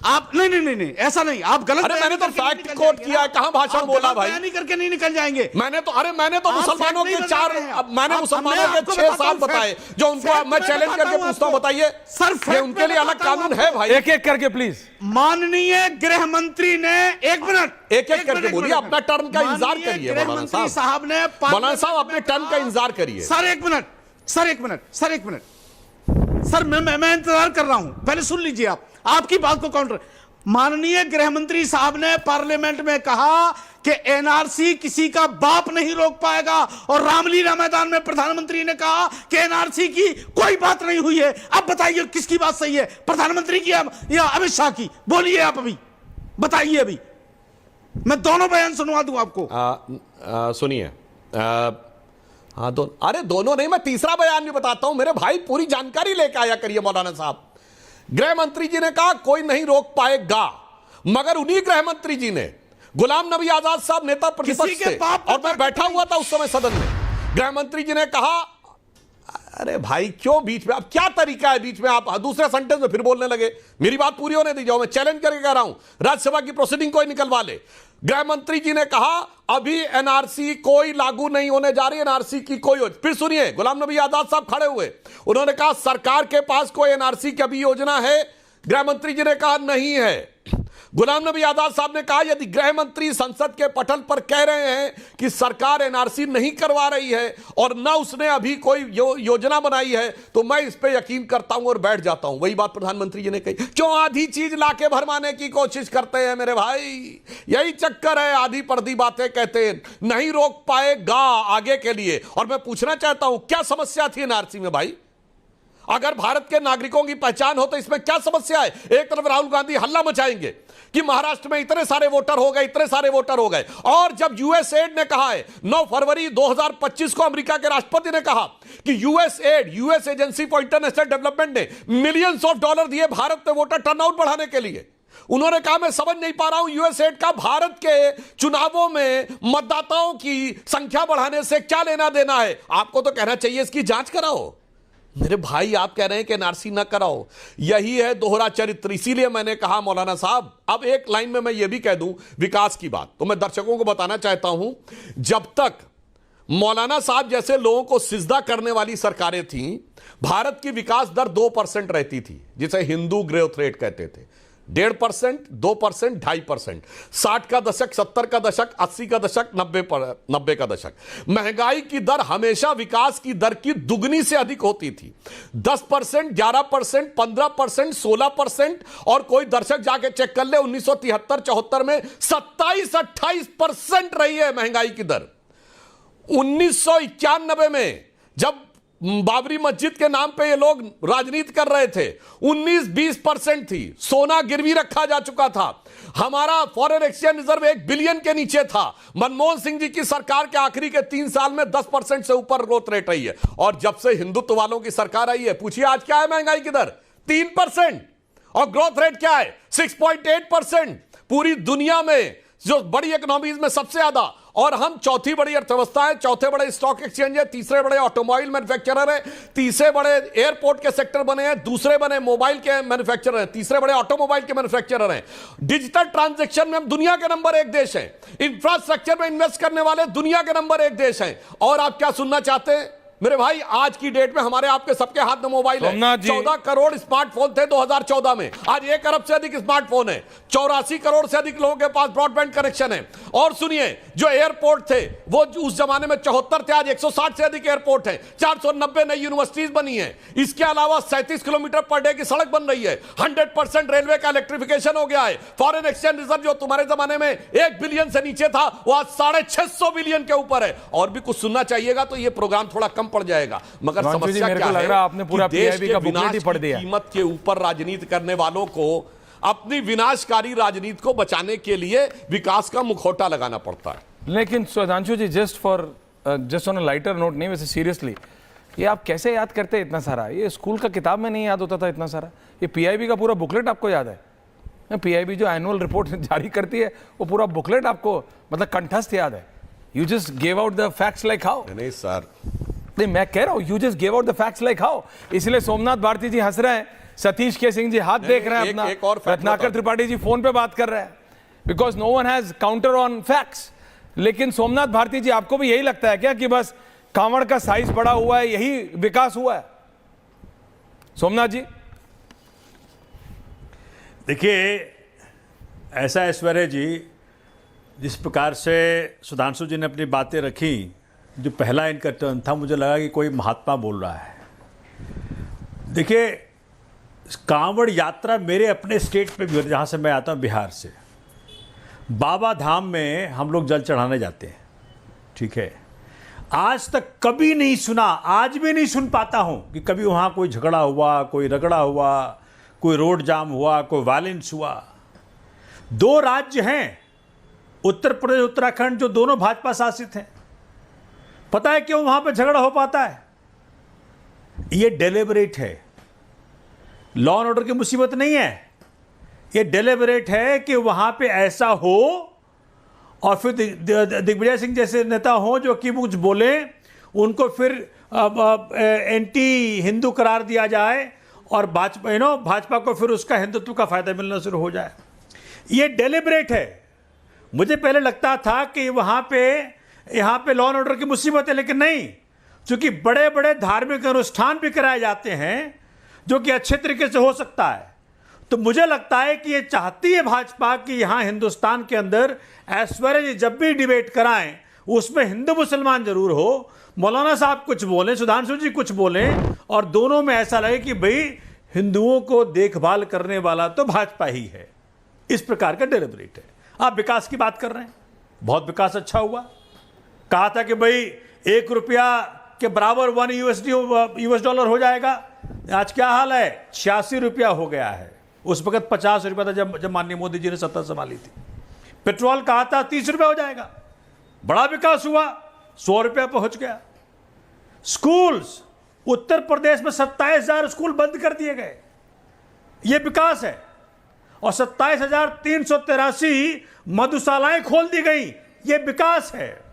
आप नहीं ऐसा नहीं, आप गलत। अरे मैंने तो फैक्ट कोट किया है, कहां भाषण बोला भाई? नहीं करके नहीं निकल जाएंगे। मैंने तो मुसलमानों के 6 साल बताए जो उनको मैं चैलेंज करके पूछता हूं, बताइए सर, उनके लिए अलग कानून है भाई? एक एक करके प्लीज। माननीय गृह मंत्री ने, एक मिनट, एक करके बोलिए, अपना टर्न का इंतजार करिए मौलाना साहब ने। मौलाना साहब अपने टर्न का इंतजार करिए। सर एक मिनट सर, मैं इंतजार कर रहा हूं, पहले सुन लीजिए आपकी बात को काउंटर। माननीय गृह मंत्री साहब ने पार्लियामेंट में कहा कि एनआरसी किसी का बाप नहीं रोक पाएगा, और रामलीला मैदान में प्रधानमंत्री ने कहा कि एनआरसी की कोई बात नहीं हुई है। अब बताइए किसकी बात सही है, प्रधानमंत्री की या अमित शाह की? बोलिए आप, अभी बताइए, अभी मैं दोनों बयान सुनवा दूं आपको। सुनिए, हाँ अरे दोनों नहीं, मैं तीसरा बयान भी बताता हूं मेरे भाई, पूरी जानकारी लेके आया करिए मौलाना साहब। गृह मंत्री जी ने कहा कोई नहीं रोक पाएगा, मगर उन्हीं गृह मंत्री जी ने गुलाम नबी आजाद साहब नेता प्रतिपक्ष थे, और मैं बैठा हुआ था उस समय सदन में, गृह मंत्री जी ने कहा, अरे भाई क्यों बीच में, अब क्या तरीका है बीच में आप दूसरे सेंटेंस में फिर बोलने लगे? मेरी बात पूरी होने दीजिए, मैं चैलेंज करके कह रहा हूं, राज्यसभा की प्रोसीडिंग कोई निकलवा ले। गृह मंत्री जी ने कहा अभी एनआरसी कोई लागू नहीं होने जा रही, एनआरसी की कोई। फिर सुनिए, गुलाम नबी आजाद साहब खड़े हुए, उन्होंने कहा सरकार के पास कोई एनआरसी की अभी योजना है? गृह मंत्री जी ने कहा नहीं है। गुलाम नबी आजाद साहब ने कहा यदि गृह मंत्री संसद के पटल पर कह रहे हैं कि सरकार एनआरसी नहीं करवा रही है और न उसने अभी कोई योजना बनाई है, तो मैं इस पे यकीन करता हूं और बैठ जाता हूं। वही बात प्रधानमंत्री जी ने कही। क्यों आधी चीज लाके भरमाने की कोशिश करते हैं मेरे भाई? यही चक्कर है, आधी पर्दी बातें कहते हैं, नहीं रोक पाएगा आगे के लिए। और मैं पूछना चाहता हूं क्या समस्या थी एनआरसी में भाई? अगर भारत के नागरिकों की पहचान हो तो इसमें क्या समस्या है? एक तरफ राहुल गांधी हल्ला मचाएंगे कि महाराष्ट्र में इतने सारे वोटर हो गए, इतने सारे वोटर हो गए, और जब यूएसएड ने कहा है 9 फरवरी 2025 को अमेरिका के राष्ट्रपति ने कहा कि USAID, US agency for international development ने मिलियंस ऑफ डॉलर दिए भारत में वोटर टर्नआउट बढ़ाने के लिए। उन्होंने कहा मैं समझ नहीं पा रहा हूं यूएसएड का भारत के चुनावों में मतदाताओं की संख्या बढ़ाने से क्या लेना देना है? आपको तो कहना चाहिए इसकी जांच कराओ। मेरे भाई आप कह रहे हैं कि एनआरसी ना कराओ, यही है दोहरा चरित्र। इसीलिए मैंने कहा मौलाना साहब, अब एक लाइन में मैं यह भी कह दूं विकास की बात, तो मैं दर्शकों को बताना चाहता हूं, जब तक मौलाना साहब जैसे लोगों को सिजदा करने वाली सरकारें थीं, भारत की विकास दर 2% रहती थी, जिसे हिंदू ग्रोथ रेट कहते थे। 1.5%, 2%, 2.5%, 60 का दशक, 70 का दशक, 80 का दशक, 90 का दशक। महंगाई की दर हमेशा विकास की दर की दुगनी से अधिक होती थी। 10%, 11%, 15%, 16%, और कोई दर्शक जाके चेक कर ले 1973-74 में 27-28% रही है महंगाई की दर। 1991 में जब बाबरी मस्जिद के नाम पे ये लोग राजनीति कर रहे थे, 19-20% थी। सोना गिरवी रखा जा चुका था। हमारा फॉरेन एक्सचेंज रिजर्व 1 बिलियन के नीचे था। मनमोहन सिंह जी की सरकार के आखिरी के 3 साल में 10% से ऊपर ग्रोथ रेट रही है। और जब से हिंदुत्व वालों की सरकार आई है, पूछिए आज क्या है महंगाई की दर? 3%। और ग्रोथ रेट क्या है? 6.8%। पूरी दुनिया में जो बड़ी इकोनॉमीज में सबसे ज्यादा। और हम चौथी बड़ी अर्थव्यवस्था है, चौथे बड़े स्टॉक एक्सचेंज है, तीसरे बड़े ऑटोमोबाइल मैन्युफैक्चरर है, तीसरे बड़े एयरपोर्ट के सेक्टर बने हैं, दूसरे बने मोबाइल के मैन्युफैक्चरर हैं, तीसरे बड़े ऑटोमोबाइल के मैन्युफैक्चरर हैं। डिजिटल ट्रांजैक्शन में हम दुनिया के नंबर 1 देश हैं। इंफ्रास्ट्रक्चर में इन्वेस्ट करने वाले दुनिया के नंबर 1 देश हैं। और आप क्या सुनना चाहते हैं मेरे भाई? आज की डेट में हमारे आपके सबके हाथ में मोबाइल है। 14 करोड़ स्मार्टफोन थे 2014 में, आज 1 अरब से अधिक स्मार्टफोन है। 84 करोड़ से अधिक लोगों के पास ब्रॉडबैंड कनेक्शन है। और सुनिए, जो एयरपोर्ट थे वो उस जमाने में 74 थे, आज 160 से अधिक एयरपोर्ट है। 490 नई यूनिवर्सिटीज बनी है। इसके अलावा 37 किलोमीटर पर डे की सड़क बन रही है। 100% रेलवे का इलेक्ट्रिफिकेशन हो गया है। फॉरेन एक्सचेंज रिजर्व जो तुम्हारे जमाने में 1 बिलियन से नीचे था, वो आज 650 बिलियन के ऊपर है। और भी कुछ सुनना चाहिएगा तो ये प्रोग्राम थोड़ा कम पड़ जाएगा। मगर समस्या क्या है? आपने पूरा पीआईबी का बुकलेट ही पढ़ दिया। कीमत के ऊपर राजनीति करने वालों को अपनी विनाशकारी राजनीति को बचाने के लिए विकास का मुखौटा लगाना पड़ता है। लेकिन Sudhanshu ji, just on a lighter note, नहीं वैसे सीरियसली, ये आप कैसे याद करते हैं इतना सारा? ये स्कूल का किताब में नहीं याद होता था इतना सारा? ये पीआईबी का पूरा बुकलेट आपको याद है? पीआईबी जो एनुअल रिपोर्ट जारी करती है वो पूरा बुकलेट आपको मतलब कंठस्थ याद है? You just gave out the facts like how? नहीं सर, नहीं, मैं कह रहा हूं you just give out the facts like how. इसलिए सोमनाथ भारती जी हंस रहे हैं, सतीश के सिंह जी हाथ देख रहे हैं अपना, रत्नाकर त्रिपाठी जी फोन पे बात कर रहे हैं, because no one has counter on facts. लेकिन सोमनाथ भारती जी, आपको भी यही लगता है क्या कि बस कांवड़ का साइज बड़ा हुआ है, यही विकास हुआ है? सोमनाथ जी देखिए, ऐसा ऐश्वर्या जी, जिस प्रकार से सुधांशु जी ने अपनी बातें रखी, जो पहला इनका टर्न था, मुझे लगा कि कोई महात्मा बोल रहा है। देखिए, कांवड़ यात्रा मेरे अपने स्टेट पे भी, जहाँ से मैं आता हूँ, बिहार से, बाबा धाम में हम लोग जल चढ़ाने जाते हैं, ठीक है। आज तक कभी नहीं सुना, आज भी नहीं सुन पाता हूँ कि कभी वहाँ कोई झगड़ा हुआ, कोई रगड़ा हुआ, कोई रोड जाम हुआ, कोई वायलेंस हुआ। 2 राज्य हैं, उत्तर प्रदेश उत्तराखंड, जो दोनों भाजपा शासित हैं। पता है क्यों वहां पे झगड़ा हो पाता है? ये डेलिबरेट है, लॉ एंड ऑर्डर की मुसीबत नहीं है। ये डेलिबरेट है कि वहां पे ऐसा हो और फिर दिग्विजय सिंह जैसे नेता हो जो कि कुछ बोले, उनको फिर एंटी हिंदू करार दिया जाए और भाजपा को फिर उसका हिंदुत्व का फायदा मिलना शुरू हो जाए। ये डेलिबरेट है। मुझे पहले लगता था कि यहाँ पे लॉ एंड ऑर्डर की मुसीबत है, लेकिन नहीं, क्योंकि बड़े बड़े धार्मिक अनुष्ठान भी कराए जाते हैं जो कि अच्छे तरीके से हो सकता है। तो मुझे लगता है कि ये चाहती है भाजपा कि यहाँ हिंदुस्तान के अंदर ऐश्वर्या जी जब भी डिबेट कराएं उसमें हिंदू मुसलमान जरूर हो, मौलाना साहब कुछ बोलें, सुधांशु जी कुछ बोलें, और दोनों में ऐसा लगे कि भाई हिंदुओं को देखभाल करने वाला तो भाजपा ही है। इस प्रकार का डेलिबरेट है। आप विकास की बात कर रहे हैं, बहुत विकास अच्छा हुआ। कहा था कि भाई 1 रुपया के बराबर 1 US डॉलर हो जाएगा। आज क्या हाल है? 86 रुपया हो गया है। उस वक्त 50 रुपया था जब माननीय मोदी जी ने सत्ता संभाली थी। पेट्रोल कहा था 30 रुपया हो जाएगा। बड़ा विकास हुआ, 100 रुपया पहुंच गया। स्कूल्स, उत्तर प्रदेश में 27,000 स्कूल बंद कर दिए गए, यह विकास है। और 27,383 मधुशालाएं खोल दी गई, यह विकास है।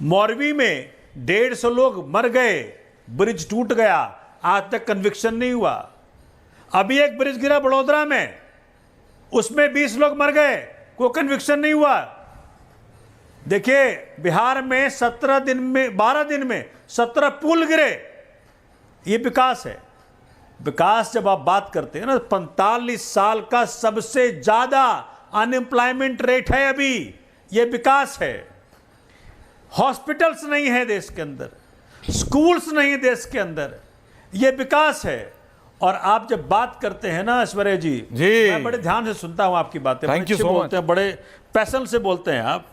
मौरवी में 150 लोग मर गए, ब्रिज टूट गया, आज तक कन्विक्शन नहीं हुआ। अभी एक ब्रिज गिरा बड़ोदरा में, उसमें 20 लोग मर गए, कोई कन्विक्शन नहीं हुआ। देखिए, बिहार में 12 दिन में 17 पुल गिरे, ये विकास है। विकास जब आप बात करते हैं ना, 45 साल का सबसे ज्यादा अनएम्प्लॉयमेंट रेट है अभी, ये विकास है। हॉस्पिटल्स नहीं है देश के अंदर, स्कूल्स नहीं है देश के अंदर, ये विकास है। और आप जब बात करते हैं ना ऐश्वर्या जी, मैं बड़े ध्यान से सुनता हूं आपकी बातें, थैंक यू सो बोलते हैं, बड़े पैशन से बोलते हैं आप।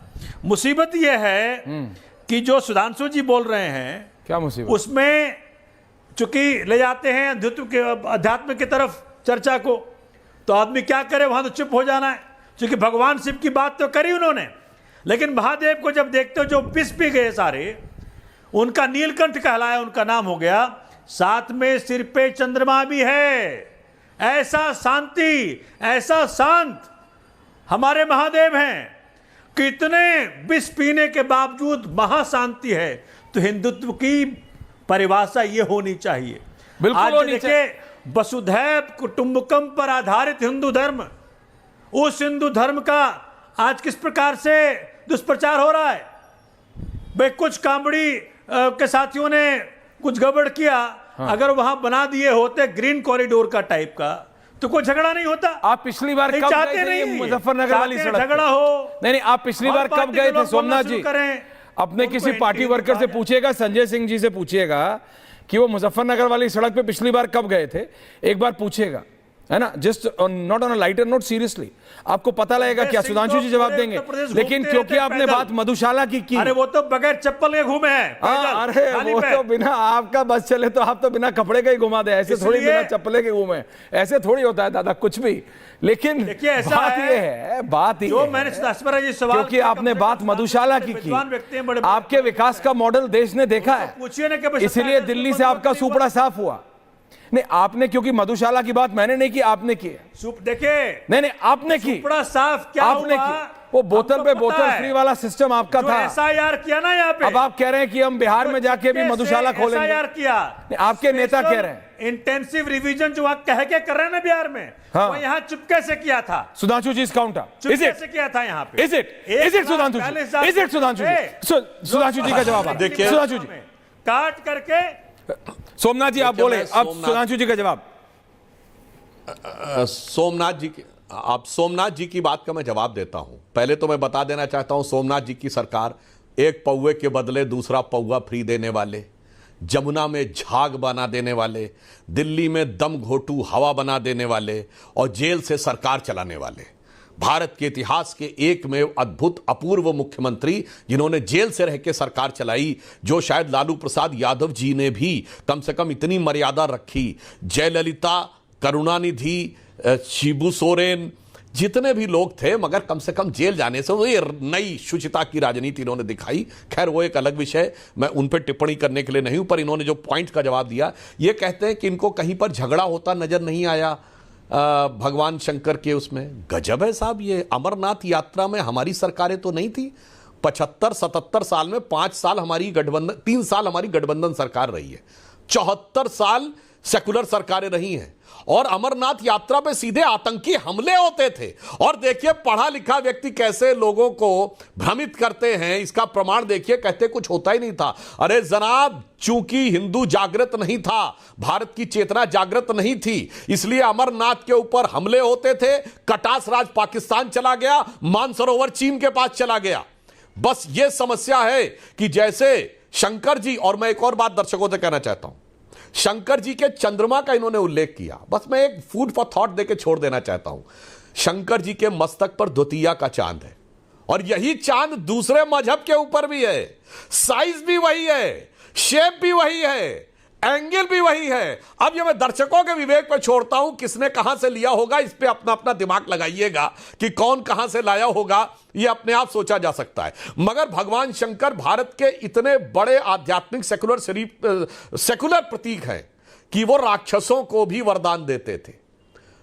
मुसीबत यह है कि जो सुधांशु जी बोल रहे हैं, क्या मुसीबत? उसमें चूंकि ले जाते हैं अध्यात्म की तरफ चर्चा को, तो आदमी क्या करे, वहां तो चुप हो जाना है। क्योंकि भगवान शिव की बात तो करी उन्होंने, लेकिन महादेव को जब देखते हो जो पिस भी गए सारे, उनका नीलकंठ कहलाया, उनका नाम हो गया। साथ में सिर पे चंद्रमा भी है। ऐसा शांति, ऐसा शांत हमारे महादेव हैं। कितने विष पीने के बावजूद महाशांति है, तो हिंदुत्व की परिभाषा ये होनी चाहिए। बिल्कुल आज होनी देखिए, वसुधैव कुटुंबकम पर आधारित हिंदू धर्म, उस हिंदू धर्म का आज किस प्रकार से दुष्प्रचार हो रहा है। भाई कुछ कामड़ी के साथियों ने कुछ गड़बड़ किया, अगर वहां बना दिए होते ग्रीन कॉरिडोर का टाइप का, तो कोई झगड़ा नहीं होता। आप पिछली बार कब गए थे मुजफ्फरनगर वाली सड़क पे? झगड़ा हो नहीं, आप पिछली बार कब गए थे सोमनाथ जी? अपने किसी पार्टी वर्कर से पूछिएगा, संजय सिंह जी से पूछिएगा कि वो मुजफ्फरनगर वाली सड़क पे पिछली बार कब गए थे, एक बार पूछिएगा, है ना। Just not on a lighter note, seriously आपको पता लगेगा क्या। सुधांशु जी जवाब देंगे, लेकिन क्योंकि आपने बात मधुशाला की अरे वो तो बगैर चप्पल के घूमे हैं। अरे वो तो बिना, आपका बस चले तो आप तो बिना कपड़े के ही घुमा दे, ऐसे थोड़ी बिना चप्पले के घूमे, ऐसे थोड़ी होता है दादा कुछ भी। लेकिन बात ये है, बात ये मैंने क्योंकि आपने बात मधुशाला की, आपके विकास का मॉडल देश ने देखा है, इसीलिए दिल्ली से आपका सुपड़ा साफ हुआ। नहीं, आपने, क्योंकि मधुशाला की बात मैंने नहीं की, आपने की। देखे, नहीं, आपने की, सुपड़ा साफ क्या आपने हुआ? की। वो बोतल पे बोतल फ्री वाला सिस्टम आपका था। एसआईआर किया ना यहाँ पे। अब आप कह रहे हैं कि हम बिहार में जाके भी मधुशाला खोलेंगे। एसआईआर किया, आपके नेता कह रहे हैं इंटेंसिव रिवीजन जो वहां कह के कर रहे हैं ना बिहार में, वो यहाँ चुपके से किया था। सुधांशु जी, इस काउंटर चुपके से किया था यहाँ पे। Is it Sudhanshu ji? Is it Sudhanshu ji? Sudhanshu ji का जवाब देखिए। सुधांशु जी काट करके, सोमनाथ जी आप बोले, अब सुधांशु जी का जवाब। सोमनाथ जी की, आप सोमनाथ जी की बात का मैं जवाब देता हूं। पहले तो मैं बता देना चाहता हूं, सोमनाथ जी की सरकार एक पौवे के बदले दूसरा पौवा फ्री देने वाले, जमुना में झाग बना देने वाले, दिल्ली में दम घोटू हवा बना देने वाले और जेल से सरकार चलाने वाले, भारत के इतिहास के एकमेव अद्भुत अपूर्व मुख्यमंत्री जिन्होंने जेल से रह के सरकार चलाई, जो शायद लालू प्रसाद यादव जी ने भी कम से कम इतनी मर्यादा रखी। जयललिता, करुणानिधि, शिबू सोरेन, जितने भी लोग थे, मगर कम से कम जेल जाने से वो ये नई शुचिता की राजनीति इन्होंने दिखाई। खैर वो एक अलग विषय, मैं उन पर टिप्पणी करने के लिए नहीं हूं, पर इन्होंने जो पॉइंट का जवाब दिया, ये कहते हैं कि इनको कहीं पर झगड़ा होता नजर नहीं आया भगवान शंकर के उसमें। गजब है साहब, ये अमरनाथ यात्रा में हमारी सरकारें तो नहीं थी। 75-77 साल में 5 साल हमारी गठबंधन, 3 साल हमारी गठबंधन सरकार रही है, 74 साल सेकुलर सरकारें रही हैं, और अमरनाथ यात्रा पे सीधे आतंकी हमले होते थे। और देखिए पढ़ा लिखा व्यक्ति कैसे लोगों को भ्रमित करते हैं, इसका प्रमाण देखिए, कहते कुछ होता ही नहीं था। अरे जनाब, चूंकि हिंदू जागृत नहीं था, भारत की चेतना जागृत नहीं थी, इसलिए अमरनाथ के ऊपर हमले होते थे। कटास राज पाकिस्तान चला गया, मानसरोवर चीन के पास चला गया। बस ये समस्या है कि जैसे शंकर जी, और मैं एक और बात दर्शकों से कहना चाहता हूं, शंकर जी के चंद्रमा का इन्होंने उल्लेख किया, बस मैं एक फूड फॉर थॉट देके छोड़ देना चाहता हूं। शंकर जी के मस्तक पर द्वितीया का चांद है, और यही चांद दूसरे मजहब के ऊपर भी है। साइज भी वही है, शेप भी वही है, एंगल भी वही है। अब ये मैं दर्शकों के विवेक पर छोड़ता हूं, किसने कहां से लिया होगा इस पे अपना अपना दिमाग लगाइएगा कि कौन कहां से लाया होगा, ये अपने आप सोचा जा सकता है। मगर भगवान शंकर भारत के इतने बड़े आध्यात्मिक सेकुलर प्रतीक हैं कि वो राक्षसों को भी वरदान देते थे।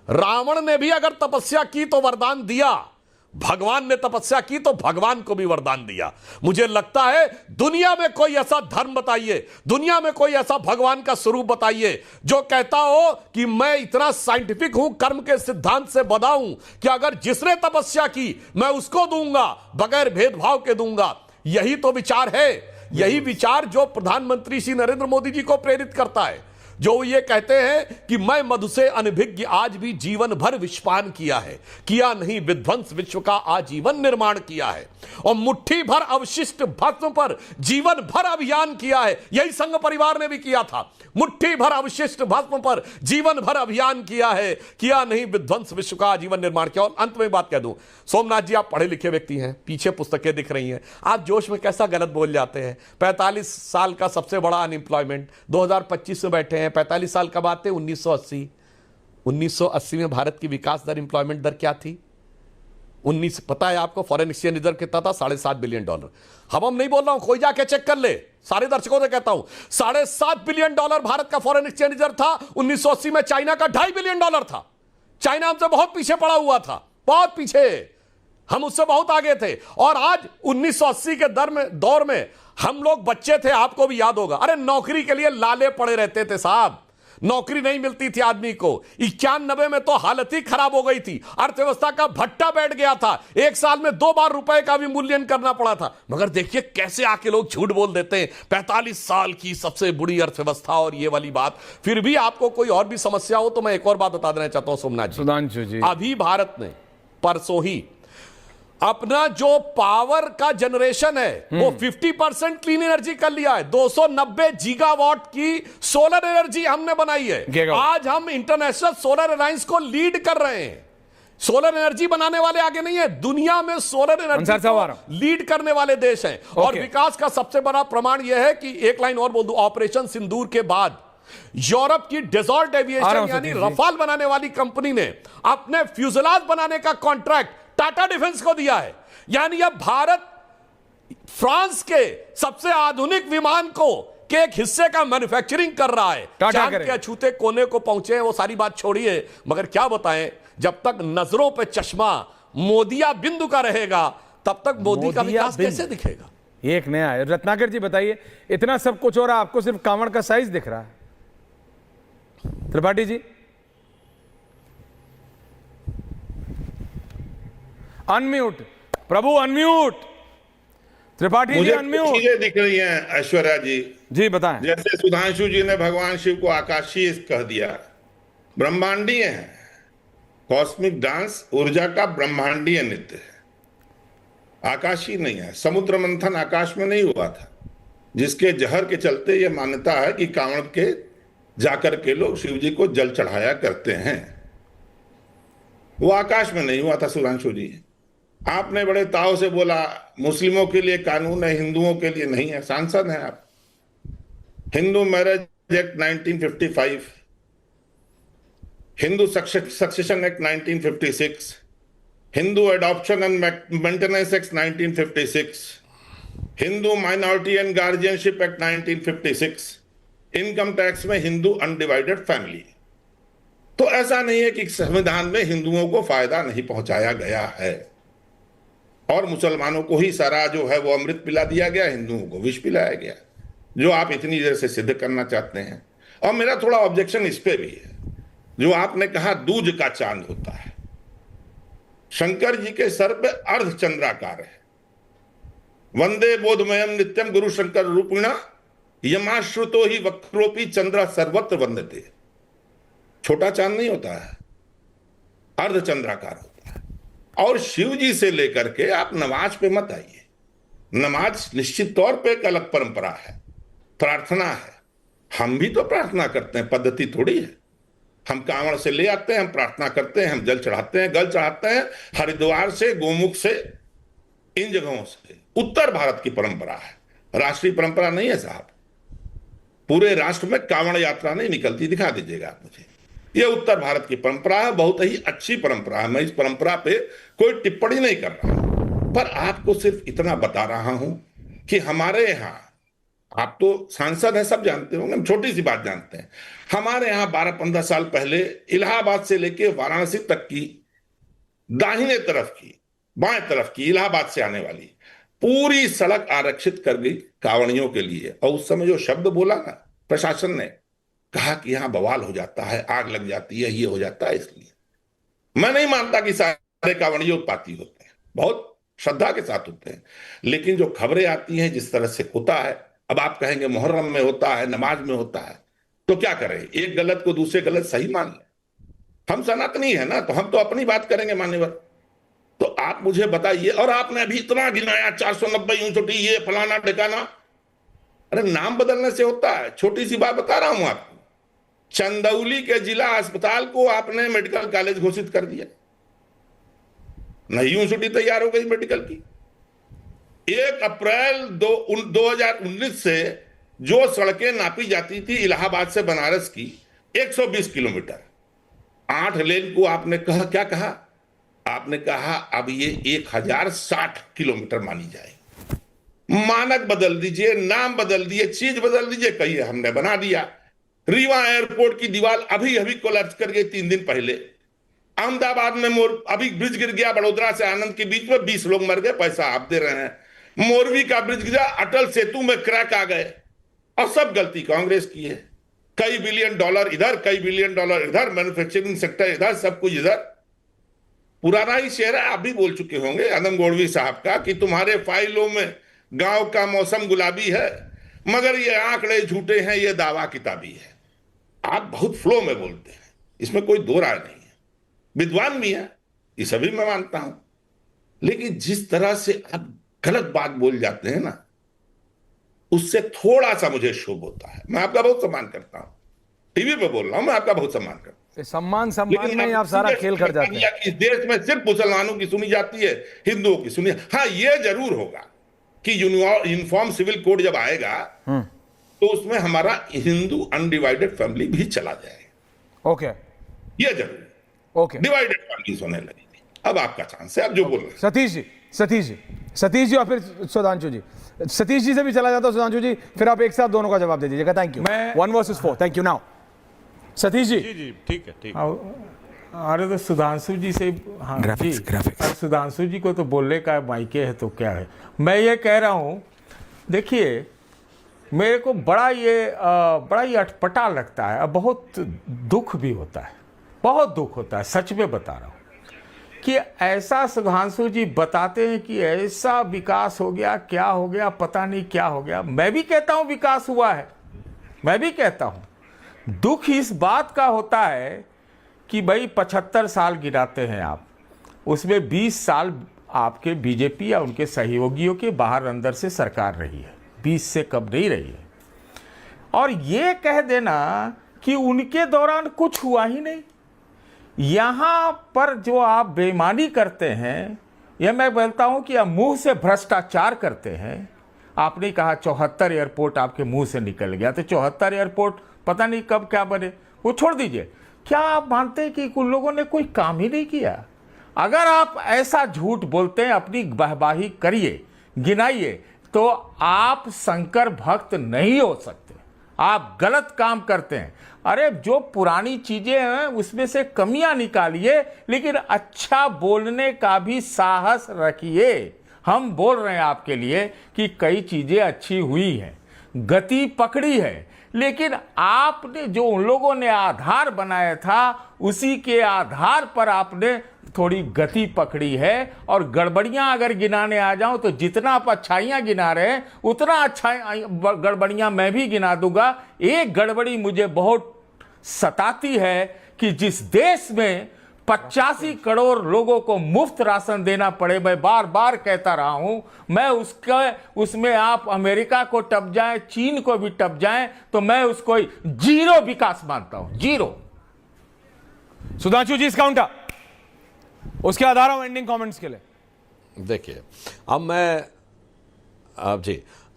रावण ने भी अगर तपस्या की तो वरदान दिया, भगवान ने तपस्या की तो भगवान को भी वरदान दिया। मुझे लगता है दुनिया में कोई ऐसा धर्म बताइए, दुनिया में कोई ऐसा भगवान का स्वरूप बताइए जो कहता हो कि मैं इतना साइंटिफिक हूं, कर्म के सिद्धांत से बधा हूं कि अगर जिसने तपस्या की मैं उसको दूंगा, बगैर भेदभाव के दूंगा। यही तो विचार है, यही विचार जो प्रधानमंत्री श्री नरेंद्र मोदी जी को प्रेरित करता है, जो ये कहते हैं कि मैं मधु से अनभिज्ञ आज भी जीवन भर विषपान किया है, किया नहीं विध्वंस विश्व का आजीवन निर्माण किया है, और मुट्ठी भर अवशिष्ट भस्म पर जीवन भर अभियान किया है। यही संघ परिवार ने भी किया था, मुट्ठी भर अवशिष्ट भस्म पर जीवन भर अभियान किया है, किया नहीं विध्वंस विश्व का आजीवन निर्माण किया। और अंत में बात कह दूं, सोमनाथ जी आप पढ़े लिखे व्यक्ति हैं, पीछे पुस्तकें दिख रही हैं, आप जोश में कैसा गलत बोल जाते हैं। 45 साल का सबसे बड़ा अनएम्प्लॉयमेंट 2025 में बैठे हैं। 45 साल कब आते? 1980 में भारत की विकास दर, एम्प्लॉयमेंट दर क्या थी? 19, पता है आपको फॉरेन एक्सचेंज रिजर्व कितना था? $7.5 बिलियन। हम नहीं बोल रहा हूं, कोई जाके चेक कर ले, सारे दर्शकों से कहता हूं, $7.5 बिलियन भारत का फॉरेन एक्सचेंज रिजर्व था। 1980 में चाइना का $2.5 बिलियन था। चाइना हमसे बहुत पीछे पड़ा हुआ था, बहुत पीछे। हम उससे बहुत आगे थे। और आज 1980 के दौर में हम लोग बच्चे थे, आपको भी याद होगा, अरे नौकरी के लिए लाले पड़े रहते थे साहब, नौकरी नहीं मिलती थी आदमी को। 91 में तो हालत ही खराब हो गई थी, अर्थव्यवस्था का भट्टा बैठ गया था, एक साल में 2 बार रुपए का भी मूल्यांकन करना पड़ा था। मगर देखिए कैसे आके लोग झूठ बोल देते हैं, 45 साल की सबसे बुरी अर्थव्यवस्था और ये वाली बात। फिर भी आपको कोई और भी समस्या हो तो मैं एक और बात बता देना चाहता हूं सुधांशु जी, अभी भारत ने परसों ही अपना जो पावर का जनरेशन है वो 50% क्लीन एनर्जी कर लिया है। 290 गीगावाट की सोलर एनर्जी हमने बनाई है। आज हम इंटरनेशनल सोलर अलायंस को लीड कर रहे हैं। सोलर एनर्जी बनाने वाले आगे नहीं है, दुनिया में सोलर एनर्जी को लीड करने वाले देश हैं। और विकास का सबसे बड़ा प्रमाण यह है कि एक लाइन और बोल दूं, ऑपरेशन सिंदूर के बाद यूरोप की डेजॉल्ट एविएशन यानी रफाल बनाने वाली कंपनी ने अपने फ्यूजलाज बनाने का कॉन्ट्रैक्ट टाटा डिफेंस को दिया है। यानी अब भारत फ्रांस के सबसे आधुनिक विमान को के एक हिस्से का मैन्युफैक्चरिंग कर रहा है। चांद के अछूते कोने को पहुंचे हैं, वो सारी बात छोड़िए, मगर क्या बताएं, जब तक नजरों पे चश्मा मोदिया बिंदु का रहेगा तब तक मोदी का विकास कैसे दिखेगा? एक नया है। रत्नाकर जी बताइए, इतना सब कुछ हो रहा, आपको सिर्फ कांवड़ का साइज दिख रहा है। त्रिपाठी जी अनम्यूट, प्रभु अनम्यूट, त्रिपाठी जी अनम्यूट। चीजें दिख रही हैं ऐश्वर्या जी। जी बताएं। जैसे सुधांशु जी ने भगवान शिव को आकाशीय कह दिया, ब्रह्मांडीय है। कॉस्मिक डांस ऊर्जा का ब्रह्मांडीय नृत्य है, आकाशीय नहीं है। समुद्र मंथन आकाश में नहीं हुआ था, जिसके जहर के चलते यह मान्यता है कि कांवड़ के जाकर के लोग शिव जी को जल चढ़ाया करते हैं। वो आकाश में नहीं हुआ था सुधांशु जी। आपने बड़े ताव से बोला मुस्लिमों के लिए कानून है, हिंदुओं के लिए नहीं है। सांसद हैं आप। Hindu marriage act 1955, Hindu succession act 1956, Hindu adoption and maintenance act 1956, Hindu minority and guardianship act 1956, income tax में हिंदू अनडिवाइडेड फैमिली। तो ऐसा नहीं है कि संविधान में हिंदुओं को फायदा नहीं पहुंचाया गया है, और मुसलमानों को ही सारा जो है वो अमृत पिला दिया गया, हिंदुओं को विष पिलाया गया, जो आप इतनी देर से सिद्ध करना चाहते हैं। और मेरा थोड़ा ऑब्जेक्शन इस पे भी है, जो आपने कहा दूज का चांद होता है। शंकर जी के सर पे अर्धचंद्राकार है। वंदे बोधमयम नित्यम गुरु शंकर रूपिणा यमाश्रुतो ही वक्रोपी चंद्र सर्वत्र वंदते। छोटा चांद नहीं होता है, अर्धचंद्राकार होता है। और शिव जी से लेकर के आप नमाज पे मत आइए। नमाज निश्चित तौर पे एक अलग परंपरा है, प्रार्थना है। हम भी तो प्रार्थना करते हैं, पद्धति थोड़ी है। हम कांवड़ से ले आते हैं, हम प्रार्थना करते हैं, हम जल चढ़ाते हैं, गल चढ़ाते हैं हरिद्वार से, गोमुख से, इन जगहों से। उत्तर भारत की परंपरा है, राष्ट्रीय परंपरा नहीं है साहब। पूरे राष्ट्र में कांवड़ यात्रा नहीं निकलती, दिखा दीजिएगा आप मुझे। यह उत्तर भारत की परंपरा है, बहुत ही अच्छी परंपरा है। मैं इस परंपरा पे कोई टिप्पणी नहीं कर रहा, पर आपको सिर्फ इतना बता रहा हूं कि हमारे यहाँ, आप तो सांसद हैं, सब जानते होंगे, हम छोटी सी बात जानते हैं। हमारे यहाँ 12-15 साल पहले इलाहाबाद से लेके वाराणसी तक की दाहिने तरफ की, बाएं तरफ की, इलाहाबाद से आने वाली पूरी सड़क आरक्षित कर गई कांवड़ियों के लिए। और उस समय जो शब्द बोला ना प्रशासन ने, कहा कि यहां बवाल हो जाता है, आग लग जाती है, ये हो जाता है। इसलिए मैं नहीं मानता कि सारे कांवड़िए उत्पाती होते हैं, बहुत श्रद्धा के साथ होते हैं। लेकिन जो खबरें आती हैं जिस तरह से होता है, अब आप कहेंगे मुहर्रम में होता है, नमाज में होता है, तो क्या करें, एक गलत को दूसरे गलत सही मान लें। हम सनातनी है ना, तो हम तो अपनी बात करेंगे मान्यवर। तो आप मुझे बताइए, और आपने अभी इतना गिनाया 490 यूनिवर्सिटी, ये फलाना ठिकाना। अरे नाम बदलने से होता है। छोटी सी बात बता रहा हूं आपको, चंदौली के जिला अस्पताल को आपने मेडिकल कॉलेज घोषित कर दिया, नई यूनिवर्सिटी तैयार हो गई मेडिकल की। 1 अप्रैल 2019 से जो सड़कें नापी जाती थी इलाहाबाद से बनारस की 120 किलोमीटर, 8 लेन को आपने कहा, क्या कहा आपने? कहा अब ये 1060 किलोमीटर मानी जाएगी। मानक बदल दीजिए, नाम बदल दिए, चीज बदल दीजिए, कहिए हमने बना दिया। रीवा एयरपोर्ट की दीवार अभी अभी कोलैप्स कर गई 3 दिन पहले। अहमदाबाद में अभी ब्रिज गिर गया बड़ोदरा से आनंद के बीच में, 20 लोग मर गए, पैसा आप दे रहे हैं। मोरवी का ब्रिज गिरा, अटल सेतु में क्रैक आ गए, और सब गलती कांग्रेस की है। कई बिलियन डॉलर इधर, कई बिलियन डॉलर इधर, मैन्युफैक्चरिंग सेक्टर इधर, सब कुछ इधर। पुराना ही शेर है, आप भी बोल चुके होंगे आदम गोड़वी साहब का कि तुम्हारे फाइलों में गांव का मौसम गुलाबी है, मगर ये आंकड़े झूठे हैं, ये दावा किताबी है। आप बहुत फ्लो में बोलते हैं, इसमें कोई दो राय नहीं है। विद्वान भी है, ये सभी मैं मानता हूं, लेकिन जिस तरह से आप गलत बात बोल जाते हैं ना, उससे थोड़ा सा मुझे क्षोभ होता है। मैं आपका बहुत सम्मान करता हूं, टीवी पे बोल रहा हूं, मैं आपका बहुत सम्मान करता हूं। सम्मान में आप सारा खेल कर जाते हैं। इस देश में सिर्फ मुसलमानों की सुनी जाती है, हिंदुओं की सुनी। हाँ, ये जरूर होगा कि यूनिफॉर्म सिविल कोड जब आएगा तो उसमें हमारा हिंदू अनडिवाइडेड फैमिली भी चला जाएगा। ओके, ये जरूर। ओके, डिवाइडेड फैमिली होने लगेगी। अब आपका चांस है, आप जो बोल रहे हैं। सतीश जी और फिर सुधांशु जी। सतीश जी से भी चला जाता हूं, सुधांशु जी, फिर आप एक साथ दोनों का जवाब दे दीजिएगा। Thank you. 1 versus 4। Thank you. Now Satish ji. जी ठीक है, ठीक। अरे तो सुधांशु जी से, हाँ ग्राफिक्स सुधांशु जी को तो बोलने का माइके है तो क्या है। मैं ये कह रहा हूँ, देखिए मेरे को बड़ा ही अटपटा लगता है, और बहुत दुख भी होता है, बहुत दुख होता है, सच में बता रहा हूँ कि ऐसा सुधांशु जी बताते हैं कि ऐसा विकास हो गया, क्या हो गया, पता नहीं क्या हो गया। मैं भी कहता हूँ विकास हुआ है, मैं भी कहता हूँ। दुख इस बात का होता है कि भाई 75 साल गिराते हैं आप, उसमें 20 साल आपके बीजेपी या उनके सहयोगियों के बाहर अंदर से सरकार रही है, 20 से कम नहीं रही है। और ये कह देना कि उनके दौरान कुछ हुआ ही नहीं, यहाँ पर जो आप बेईमानी करते हैं, यह मैं बोलता हूँ कि आप मुंह से भ्रष्टाचार करते हैं। आपने कहा 74 एयरपोर्ट आपके मुंह से निकल गया, तो 74 एयरपोर्ट पता नहीं कब क्या बने, वो छोड़ दीजिए। क्या आप मानते हैं कि उन लोगों ने कोई काम ही नहीं किया? अगर आप ऐसा झूठ बोलते हैं, अपनी वाहवाही करिए, गिनाइए, तो आप शंकर भक्त नहीं हो सकते, आप गलत काम करते हैं। अरे जो पुरानी चीजें हैं उसमें से कमियां निकालिए, लेकिन अच्छा बोलने का भी साहस रखिए। हम बोल रहे हैं आपके लिए कि कई चीजें अच्छी हुई हैं, गति पकड़ी है, लेकिन आपने जो उन लोगों ने आधार बनाया था, उसी के आधार पर आपने थोड़ी गति पकड़ी है। और गड़बड़ियां अगर गिनाने आ जाऊं तो जितना आप अच्छाइयां गिना रहे हैं, उतना गड़बड़ियां मैं भी गिना दूंगा। एक गड़बड़ी मुझे बहुत सताती है कि जिस देश में 85 करोड़ लोगों को मुफ्त राशन देना पड़े, मैं बार बार कहता रहा हूं, मैं उसमें आप अमेरिका को टप जाएं, चीन को भी टप जाएं, तो मैं उसको जीरो विकास मानता हूं, जीरो। सुधांशु जी, इस काउंटर उसके आधार और एंडिंग कमेंट्स के लिए देखिए,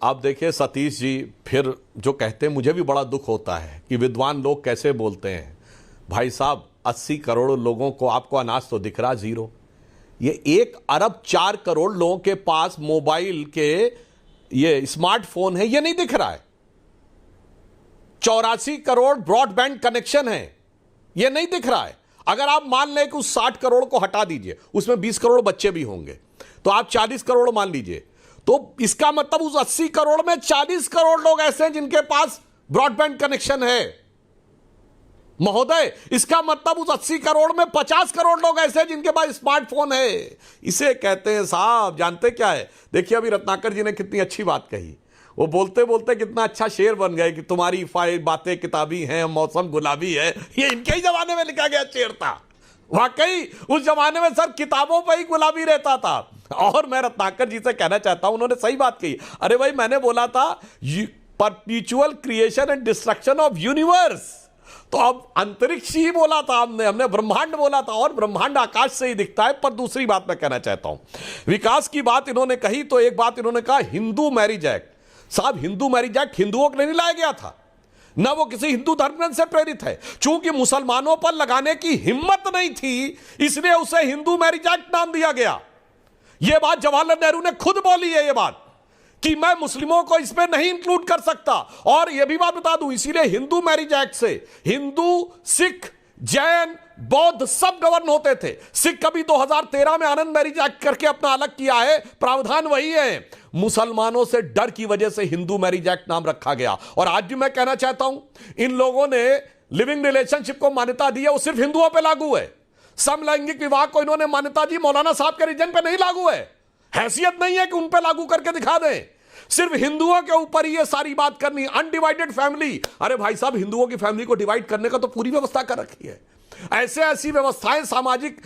अब देखिए सतीश जी फिर जो कहते हैं, मुझे भी बड़ा दुख होता है कि विद्वान लोग कैसे बोलते हैं। भाई साहब, 80 करोड़ लोगों को आपको अनाज तो दिख रहा जीरो। ये 1 अरब 4 करोड़ लोगों के पास मोबाइल के ये स्मार्टफोन है, ये नहीं दिख रहा है। 84 करोड़ ब्रॉडबैंड कनेक्शन है, ये नहीं दिख रहा है। अगर आप मान लें कि उस 60 करोड़ को हटा दीजिए, उसमें 20 करोड़ बच्चे भी होंगे, तो आप 40 करोड़ मान लीजिए, तो इसका मतलब उस 80 करोड़ में 40 करोड़ लोग ऐसे हैं जिनके पास ब्रॉडबैंड कनेक्शन है। महोदय, इसका मतलब उस 80 करोड़ में 50 करोड़ लोग ऐसे हैं जिनके पास स्मार्टफोन है। इसे कहते हैं साहब, जानते क्या है? देखिए अभी रत्नाकर जी ने कितनी अच्छी बात कही, वो बोलते बोलते कितना अच्छा शेर बन गए कि तुम्हारी बातें किताबी हैं, मौसम गुलाबी है। ये इनके ही जमाने में लिखा गया शेर था। वाकई उस जमाने में सर किताबों पर ही गुलाबी रहता था। और मैं रत्नाकर जी से कहना चाहता हूं, उन्होंने सही बात कही। अरे भाई, मैंने बोला था perpetual creation and destruction of universe, तो अब अंतरिक्ष ही बोला था हमने ब्रह्मांड बोला था, और ब्रह्मांड आकाश से ही दिखता है। पर दूसरी बात मैं कहना चाहता हूं, विकास की बात इन्होंने कही, तो एक बात इन्होंने कहा हिंदू मैरिज एक्ट। साहब, हिंदू मैरिज एक्ट हिंदुओं के लिए नहीं लाया गया था, ना वो किसी हिंदू धर्म ग्रंथ से प्रेरित है। चूंकि मुसलमानों पर लगाने की हिम्मत नहीं थी, इसलिए उसे हिंदू मैरिज एक्ट नाम दिया गया। यह बात जवाहरलाल नेहरू ने खुद बोली है, यह बात कि मैं मुस्लिमों को इसमें नहीं इंक्लूड कर सकता। और यह भी बात बता दूं, इसीलिए हिंदू मैरिज एक्ट से हिंदू, सिख, जैन, बौद्ध सब गवर्न होते थे। सिख कभी 2013 में आनंद मैरिज एक्ट करके अपना अलग किया है, प्रावधान वही है। मुसलमानों से डर की वजह से हिंदू मैरिज एक्ट नाम रखा गया। और आज भी मैं कहना चाहता हूं, इन लोगों ने लिविंग रिलेशनशिप को मान्यता दी है, वो सिर्फ हिंदुओं पे लागू है। समलैंगिक विवाह को इन्होंने मान्यता दी, मौलाना साहब के रीजन पे नहीं लागू है। हैसियत नहीं है कि उन पे लागू करके दिखा दें। सिर्फ हिंदुओं के ऊपर ही ये सारी बात करनी। अनडिवाइडेड फैमिली, अरे भाई साहब, हिंदुओं की फैमिली को डिवाइड करने का तो पूरी व्यवस्था कर रखी है। ऐसी व्यवस्थाएं, सामाजिक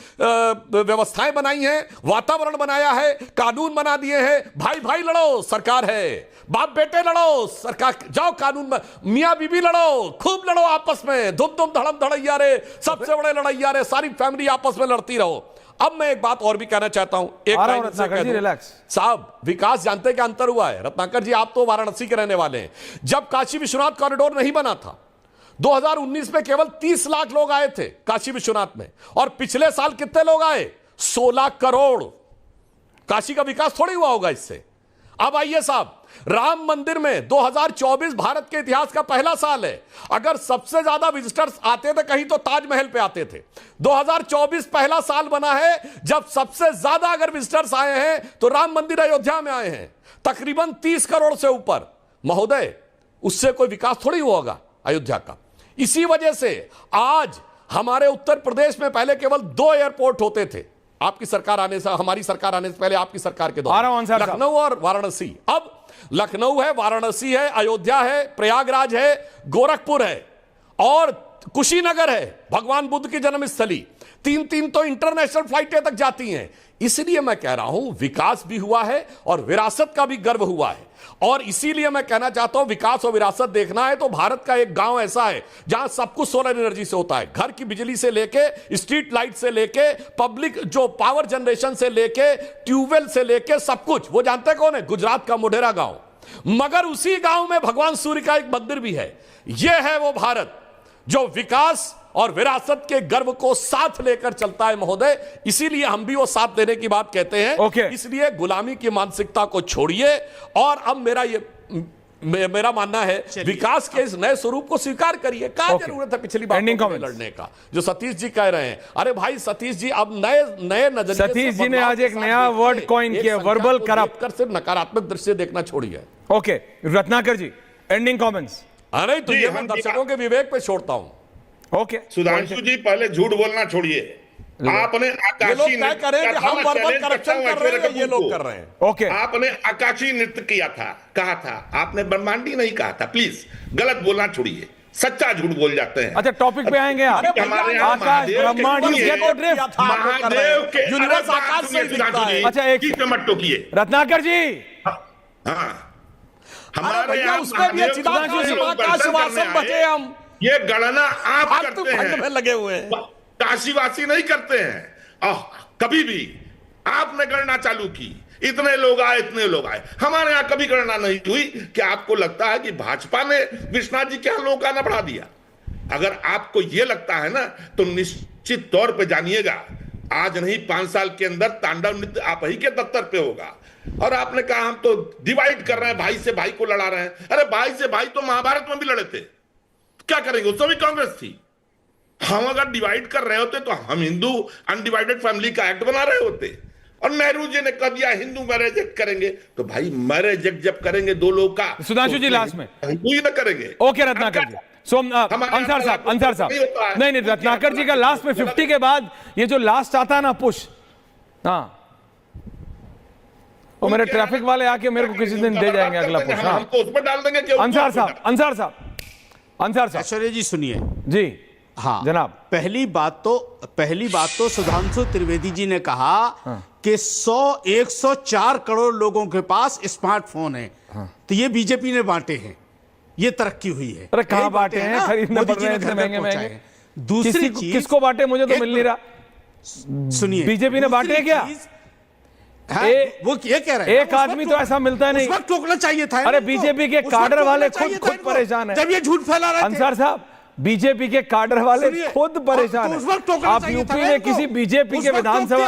व्यवस्थाएं बनाई हैं, वातावरण बनाया है, कानून बना दिए हैं। भाई भाई लड़ो, सरकार है। बाप बेटे लड़ो, सरकार, जाओ कानून में। मियां बीबी लड़ो, खूब लड़ो आपस में, धुम धड़म धड़ैया रे, सबसे बड़े लड़ैया रे, सारी फैमिली आपस में लड़ती रहो। अब मैं एक बात और भी कहना चाहता हूं, एक रत्नाकर जी, रिलैक्स साहब। विकास जानते हैं क्या अंतर हुआ है? रत्नाकर जी, आप तो वाराणसी के रहने वाले हैं। जब काशी विश्वनाथ कॉरिडोर नहीं बना था, 2019 में केवल 30 लाख लोग आए थे काशी विश्वनाथ में, और पिछले साल कितने लोग आए? 16 करोड़। काशी का विकास थोड़ी हुआ होगा इससे। अब आइए साहब, राम मंदिर में 2024 भारत के इतिहास का पहला साल है। अगर सबसे ज्यादा विजिटर्स आते थे कहीं तो ताजमहल पे आते थे। 2024 पहला साल बना है जब सबसे ज्यादा अगर विजिटर्स आए हैं तो राम मंदिर अयोध्या में आए हैं, तकरीबन 30 करोड़ से ऊपर। महोदय, उससे कोई विकास थोड़ी हुआ होगा अयोध्या का। इसी वजह से आज हमारे उत्तर प्रदेश में पहले केवल 2 एयरपोर्ट होते थे, आपकी सरकार आने से, हमारी सरकार आने से पहले आपकी सरकार के दौरान, लखनऊ और वाराणसी। अब लखनऊ है, वाराणसी है, अयोध्या है, प्रयागराज है, गोरखपुर है और कुशीनगर है, भगवान बुद्ध की जन्मस्थली। 3 तो इंटरनेशनल फ्लाइटें तक जाती हैं। इसलिए मैं कह रहा हूं, विकास भी हुआ है और विरासत का भी गर्व हुआ है। और इसीलिए मैं कहना चाहता हूं, विकास और विरासत देखना है तो भारत का एक गांव ऐसा है जहां सब कुछ सोलर एनर्जी से होता है। घर की बिजली से लेके, स्ट्रीट लाइट से लेके, पब्लिक जो पावर जनरेशन से लेके, ट्यूबवेल से लेके, सब कुछ। वो जानते कौन है? गुजरात का मोढेरा गांव। मगर उसी गांव में भगवान सूर्य का एक मंदिर भी है। यह है वो भारत जो विकास और विरासत के गर्व को साथ लेकर चलता है महोदय। इसीलिए हम भी वो साथ देने की बात कहते हैं। इसलिए गुलामी की मानसिकता को छोड़िए। और अब मेरा मानना है, विकास के इस नए स्वरूप को स्वीकार करिए। क्या जरूरत है पिछली बार लड़ने का, जो सतीश जी कह रहे हैं? अरे भाई सतीश जी, अब नए नजरिए। सतीश जी ने आज एक नया वर्ड कॉइन किया, वर्बल करप्ट। सिर्फ नकारात्मक दृश्य देखना छोड़िए। ओके, रत्नाकर जी, एंडिंग कमेंट्स। अरे तो ये मैं दर्शकों के विवेक पे छोड़ता हूं। ओके, सुधांशु जी, पहले झूठ बोलना छोड़िए। आपने आकाशी नृत्य कर रहे हैं, ये लोग कर रहे हैं। ओके, आपने आकाशी नृत्य किया था, कहा था आपने, ब्रह्मांडी नहीं कहा था। प्लीज गलत बोलना छोड़िए, सच्चा झूठ बोल जाते हैं। अच्छा, टॉपिक पे आएंगे आप। आकाश ब्रह्मांड, महादेव के यूनिवर्स आकाश से दिखता है। अच्छा, एक मत टोकिए रत्नाकर जी। हाँ, हमारे हम ये गणना आप करते हैं, लगे हुए हैं। काशीवासी नहीं करते हैं। कभी भी आपने गणना चालू की, इतने लोग आए, इतने लोग आए। हमारे यहां कभी गणना नहीं हुई। कि आपको लगता है कि भाजपा ने विश्वनाथ जी के यहां लोगों का आना बढ़ा दिया? अगर आपको यह लगता है ना, तो निश्चित तौर पे जानिएगा, आज नहीं 5 साल के अंदर तांडव नृत्य आप ही के दफ्तर पे होगा। और आपने कहा हम तो डिवाइड कर रहे हैं, भाई से भाई को लड़ा रहे हैं। अरे भाई से भाई तो महाभारत में भी लड़े थे, क्या करेंगे? उसमें भी कांग्रेस थी। हम अगर डिवाइड कर रहे होते तो हम हिंदू अनडिवाइडेड फैमिली का एक्ट बना रहे होते। और नेहरू जी ने कह दिया हिंदू मैरिज एक्ट करेंगे, तो भाई मैरिज एक्ट जब करेंगे 2 लोग का, सुधांशु जी लास्ट में हिंदू ही ना करेंगे। ओके रत्नाकर जी, अंसार साहब नहीं, रत्नाकर जी का लास्ट में 50 के बाद ये जो लास्ट आता है ना, पुश, हाँ, वो मेरे ट्रैफिक वाले आके मेरे को किसी दिन दे जाएंगे अगला पुश। हम तो उसमें डाल देंगे। अंसार साहब ऐश्वर्या जी सुनिए जी। हाँ जनाब, पहली बात तो सुधांशु त्रिवेदी जी ने कहा कि 104 करोड़ लोगों के पास स्मार्टफोन है। तो ये बीजेपी ने बांटे हैं, ये तरक्की हुई है। अरे कहां बांटे हैं? खरीदने पड़ रहे हैं महंगे। दूसरी चीज किसको बांटे मुझे तो मिल नहीं रहा। सुनिए, बीजेपी ने बांटे क्या? वो ये कह रहे हैं, एक आदमी तो ऐसा मिलता है नहीं। उस वक्त टोकना चाहिए था। अरे बीजेपी के काडर वाले खुद परेशान है जब ये झूठ फैला रहे थे। अंसार साहब, बीजेपी के काडर वाले खुद परेशान है। आप यूपी में किसी बीजेपी के विधानसभा,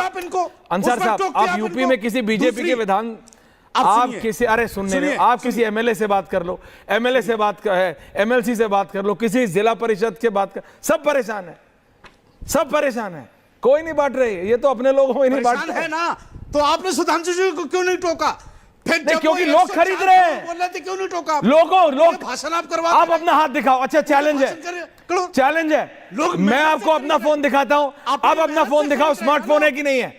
अंसार साहब, आप यूपी में किसी बीजेपी के विधान, आप किसी, अरे सुनने में, आप किसी एमएलए से बात कर लो, एमएलए से बात कर, एमएलसी से बात कर लो, किसी जिला परिषद के बात कर, सब परेशान है। सब परेशान है, कोई नहीं बांट रहे, ये तो अपने लोगों में नहीं बांट परेशान है ना, तो आपने सुधांशु जी को क्यों नहीं टोका? फिर नहीं, जब क्योंकि वो लोग 104 खरीद रहे हैं। बोल रहे थे, क्यों नहीं टोका? लोग भाषण आप करवा, आप अपना हाथ दिखाओ। अच्छा चैलेंज है, चैलेंज है, मैं आपको अपना फोन दिखाता हूं, आप अपना फोन दिखाओ, स्मार्टफोन है कि नहीं है।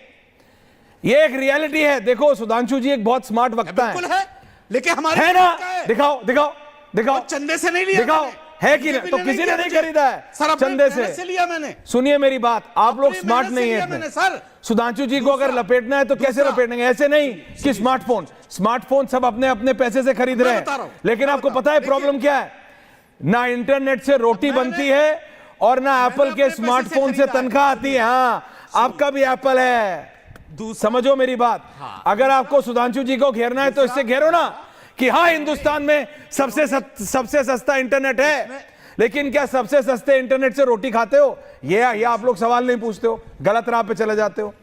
ये एक रियलिटी है। देखो सुधांशु जी एक बहुत स्मार्ट वक्ता है, लेकिन हमारे है ना, दिखाओ दिखाओ दिखाओ, चंदे से नहीं लिया, दिखाओ है कि नहीं? तो किसी ने नहीं खरीदा है चंदे से लिया मैंने। सुनिए मेरी बात, आप लोग स्मार्ट नहीं है मैंने सर। सुधांशु जी को अगर लपेटना है तो कैसे लपेटेंगे? ऐसे नहीं कि स्मार्टफोन सब अपने अपने पैसे से खरीद रहे हैं। लेकिन आपको पता है प्रॉब्लम क्या है? ना इंटरनेट से रोटी बनती है और ना एप्पल के स्मार्टफोन से तनख्वाह आती है। हाँ, आपका भी एप्पल है, समझो मेरी बात। अगर आपको सुधांशु जी को घेरना है तो इससे घेरो ना कि हाँ हिंदुस्तान में सबसे सस्ता इंटरनेट है, लेकिन क्या सबसे सस्ते इंटरनेट से रोटी खाते हो? ये आप लोग सवाल नहीं पूछते हो, गलत राह पे चले जाते हो।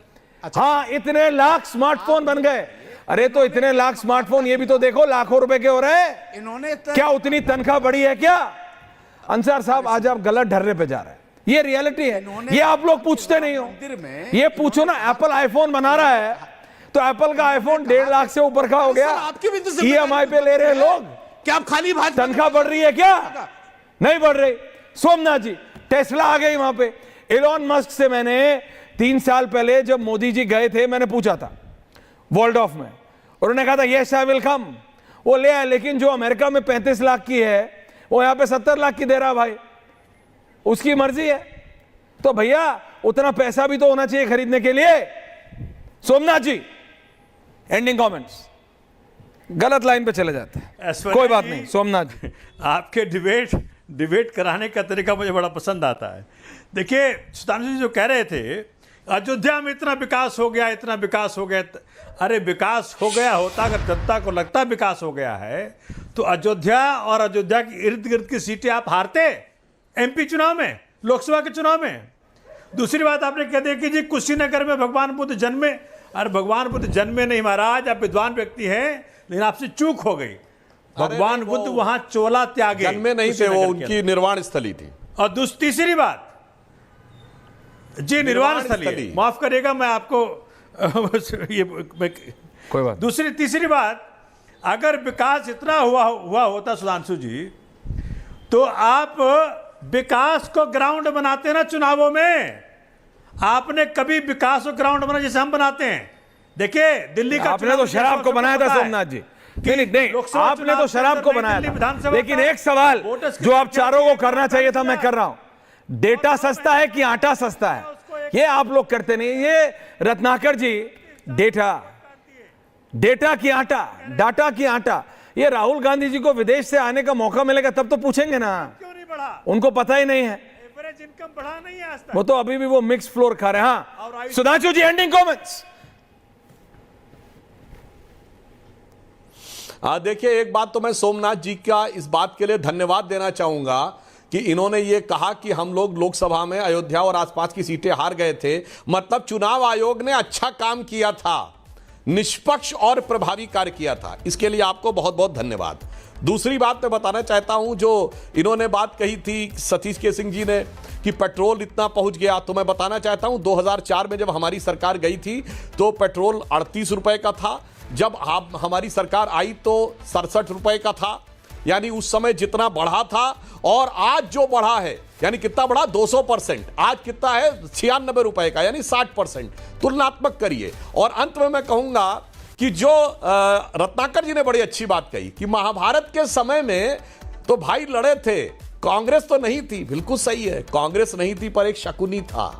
हाँ, इतने लाख स्मार्टफोन बन गए। अरे तो इतने लाख स्मार्टफोन, ये भी तो देखो लाखों रुपए के हो रहे हैं। इन्होंने क्या उतनी तनख्वाह बढ़ी है क्या? अंसार साहब आज आप गलत ढर्रे पे जा रहे हैं, ये रियलिटी है। ये आप लोग पूछते नहीं हो। ये पूछो ना, एप्पल आईफोन बना रहा है तो एप्पल का आईफोन 1.5 लाख से ऊपर का हो गया। EMI पे ले रहे हैं लोग। क्या आप खाली भाजपा तनख्वाह बढ़ रही है क्या? नहीं बढ़ रही। सोमनाथ जी, टेस्ला आ गई वहां पे। एलोन मस्क से मैंने 3 साल पहले जब मोदी जी गए थे, मैंने पूछा था वॉल्डॉफ में, उन्होंने कहा था यस आई विल कम। वो ले आए, लेकिन जो अमेरिका में 35 लाख की है वो यहां पे 70 लाख की दे रहा भाई, उसकी मर्जी है। तो भैया उतना पैसा भी तो होना चाहिए खरीदने के लिए। सोमनाथ जी, एंडिंग कमेंट्स। गलत लाइन पे चले जाते हैं, कोई बात नहीं। सोमनाथ जी, आपके डिबेट कराने का तरीका मुझे बड़ा पसंद आता है। देखिए सुधांशु जी जो कह रहे थे अयोध्या में इतना विकास हो गया, इतना विकास हो गया। अरे विकास हो गया होता, अगर जनता को लगता विकास हो गया है तो अयोध्या और अयोध्या के इर्द गिर्द की सीटें आप हारते MP चुनाव में, लोकसभा के चुनाव में। दूसरी बात आपने कह दिया कि जी कुशीनगर में भगवान बुद्ध जन्मे। अरे भगवान बुद्ध जन्मे नहीं महाराज, आप विद्वान व्यक्ति हैं, लेकिन आपसे चूक हो गई। भगवान बुद्ध वहां चोला त्यागे, जन्मे नहीं थे, वो उनकी निर्वाण स्थली थी। और तीसरी बात, जी निर्वाण स्थली, माफ करिएगा मैं आपको ये कोई बात। तीसरी बात, अगर विकास इतना हुआ होता सुधांशु जी, तो आप विकास को ग्राउंड बनाते ना चुनावों में। आपने कभी विकास को ग्राउंड बना जैसे हम बनाते हैं? देखिए दिल्ली का आपने तो शराब को बनाया था सोमनाथ जी। नहीं, आपने तो शराब को बनाया था। लेकिन एक सवाल जो आप चारों को करना चाहिए था, मैं कर रहा हूं। डेटा सस्ता है कि आटा सस्ता है? ये आप लोग करते नहीं। ये रत्नाकर जी, डेटा की आटा, डाटा की आटा। ये राहुल गांधी जी को विदेश से आने का मौका मिलेगा तब तो पूछेंगे ना, क्यों नहीं बढ़ा? उनको पता ही नहीं है। एवरेज इनकम बढ़ा नहीं है आज तक। वो तो अभी भी वो मिक्स फ्लोर खा रहे हैं। हाँ, सुधांशु जी, एंडिंग कमेंट्स। देखिए, एक बात तो मैं सोमनाथ जी का इस बात के लिए धन्यवाद देना चाहूंगा कि इन्होंने ये कहा कि हम लोग लोकसभा में अयोध्या और आसपास की सीटें हार गए थे। मतलब चुनाव आयोग ने अच्छा काम किया था, निष्पक्ष और प्रभावी कार्य किया था। इसके लिए आपको बहुत बहुत धन्यवाद। दूसरी बात मैं बताना चाहता हूं, जो इन्होंने बात कही थी सतीश के सिंह जी ने कि पेट्रोल इतना पहुंच गया, तो मैं बताना चाहता हूं 2004 में जब हमारी सरकार गई थी तो पेट्रोल 38 रुपए का था। जब हमारी सरकार आई तो 67 रुपए का था। यानी उस समय जितना बढ़ा था और आज जो बढ़ा है, यानी कितना बढ़ा? 200%। आज कितना है? 96 रुपए का, यानी 60%। तुलनात्मक करिए। और अंत में मैं कहूंगा कि जो रत्नाकर जी ने बड़ी अच्छी बात कही कि महाभारत के समय में तो भाई लड़े थे, कांग्रेस तो नहीं थी। बिल्कुल सही है, कांग्रेस नहीं थी, पर एक शकुनी था।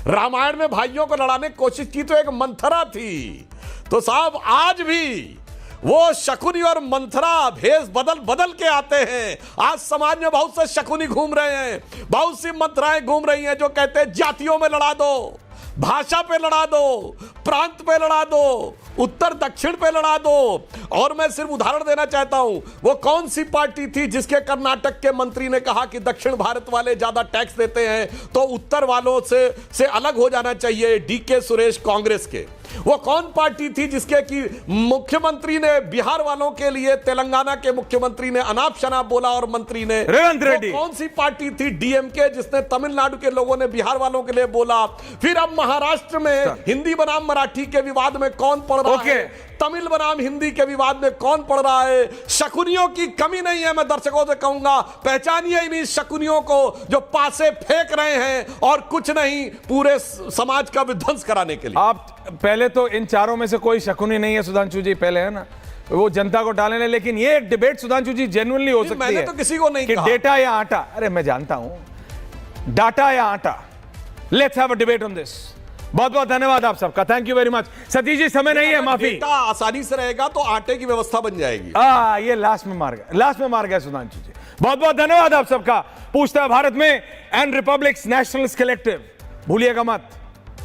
रामायण में भाइयों को लड़ाने की कोशिश की तो एक मंथरा थी। तो साहब आज भी वो शकुनी और मंथरा भेष बदल बदल के आते हैं। आज समाज में बहुत से शकुनी घूम रहे हैं, बहुत सी मंथराएं घूम रही हैं जो कहते हैं जातियों में लड़ा दो, भाषा पे लड़ा दो, प्रांत पे लड़ा दो, उत्तर दक्षिण पे लड़ा दो। और मैं सिर्फ उदाहरण देना चाहता हूं, वो कौन सी पार्टी थी जिसके कर्नाटक के मंत्री ने कहा कि दक्षिण भारत वाले ज्यादा टैक्स देते हैं तो उत्तर वालों से अलग हो जाना चाहिए? DK सुरेश, कांग्रेस के। वो कौन पार्टी थी जिसके कि मुख्यमंत्री ने बिहार वालों के लिए, तेलंगाना के मुख्यमंत्री ने अनाप शनाप बोला और मंत्री ने रेवंत रेड्डी। कौन सी पार्टी थी डीएमके जिसने तमिलनाडु के लोगों ने बिहार वालों के लिए बोला? फिर अब महाराष्ट्र में हिंदी बनाम मराठी के विवाद में कौन पड़ रहा है? तमिल बनाम हिंदी के विवाद में कौन पड़ रहा है? शकुनियों की कमी नहीं है, मैं दर्शकों से कहूंगा पहचानिए इन शकुनियों को जो पासे फेंक रहे हैं और कुछ नहीं, पूरे समाज का विध्वंस कराने के लिए। आप पहले तो इन चारों में से कोई शकुनी नहीं है सुधांशु जी, पहले है ना, वो जनता को डालने ले, लेकिन ये एक डिबेट सुधांशु जी जेन्युइनली हो सकती मैंने है तो किसी को नहीं कि कहा। डेटा या आटा, अरे मैं जानता हूं, डाटा या आटा, let's have a debate on this. बहुत बहुत धन्यवाद आप सबका, thank you very much. Satish ji समय नहीं है, माफी। डेटा आसानी से रहेगा तो आटे की व्यवस्था बन जाएगी। ये लास्ट में मार गया सुधांशु जी। बहुत बहुत धन्यवाद आप सबका। पूछता है भारत में एंड रिपब्लिक्स नेशनलिस्ट कलेक्टिव, भूलिएगा मत,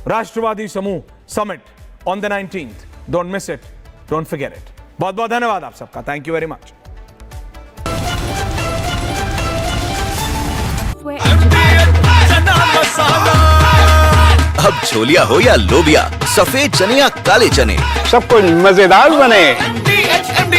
राष्ट्रवादी समूह summit on the 19th, don't miss it, don't forget it. बहुत बहुत धन्यवाद आप सबका, थैंक यू वेरी मच। अब छोलिया हो या लोबिया, सफेद चने या काले चने, सबको मजेदार बने।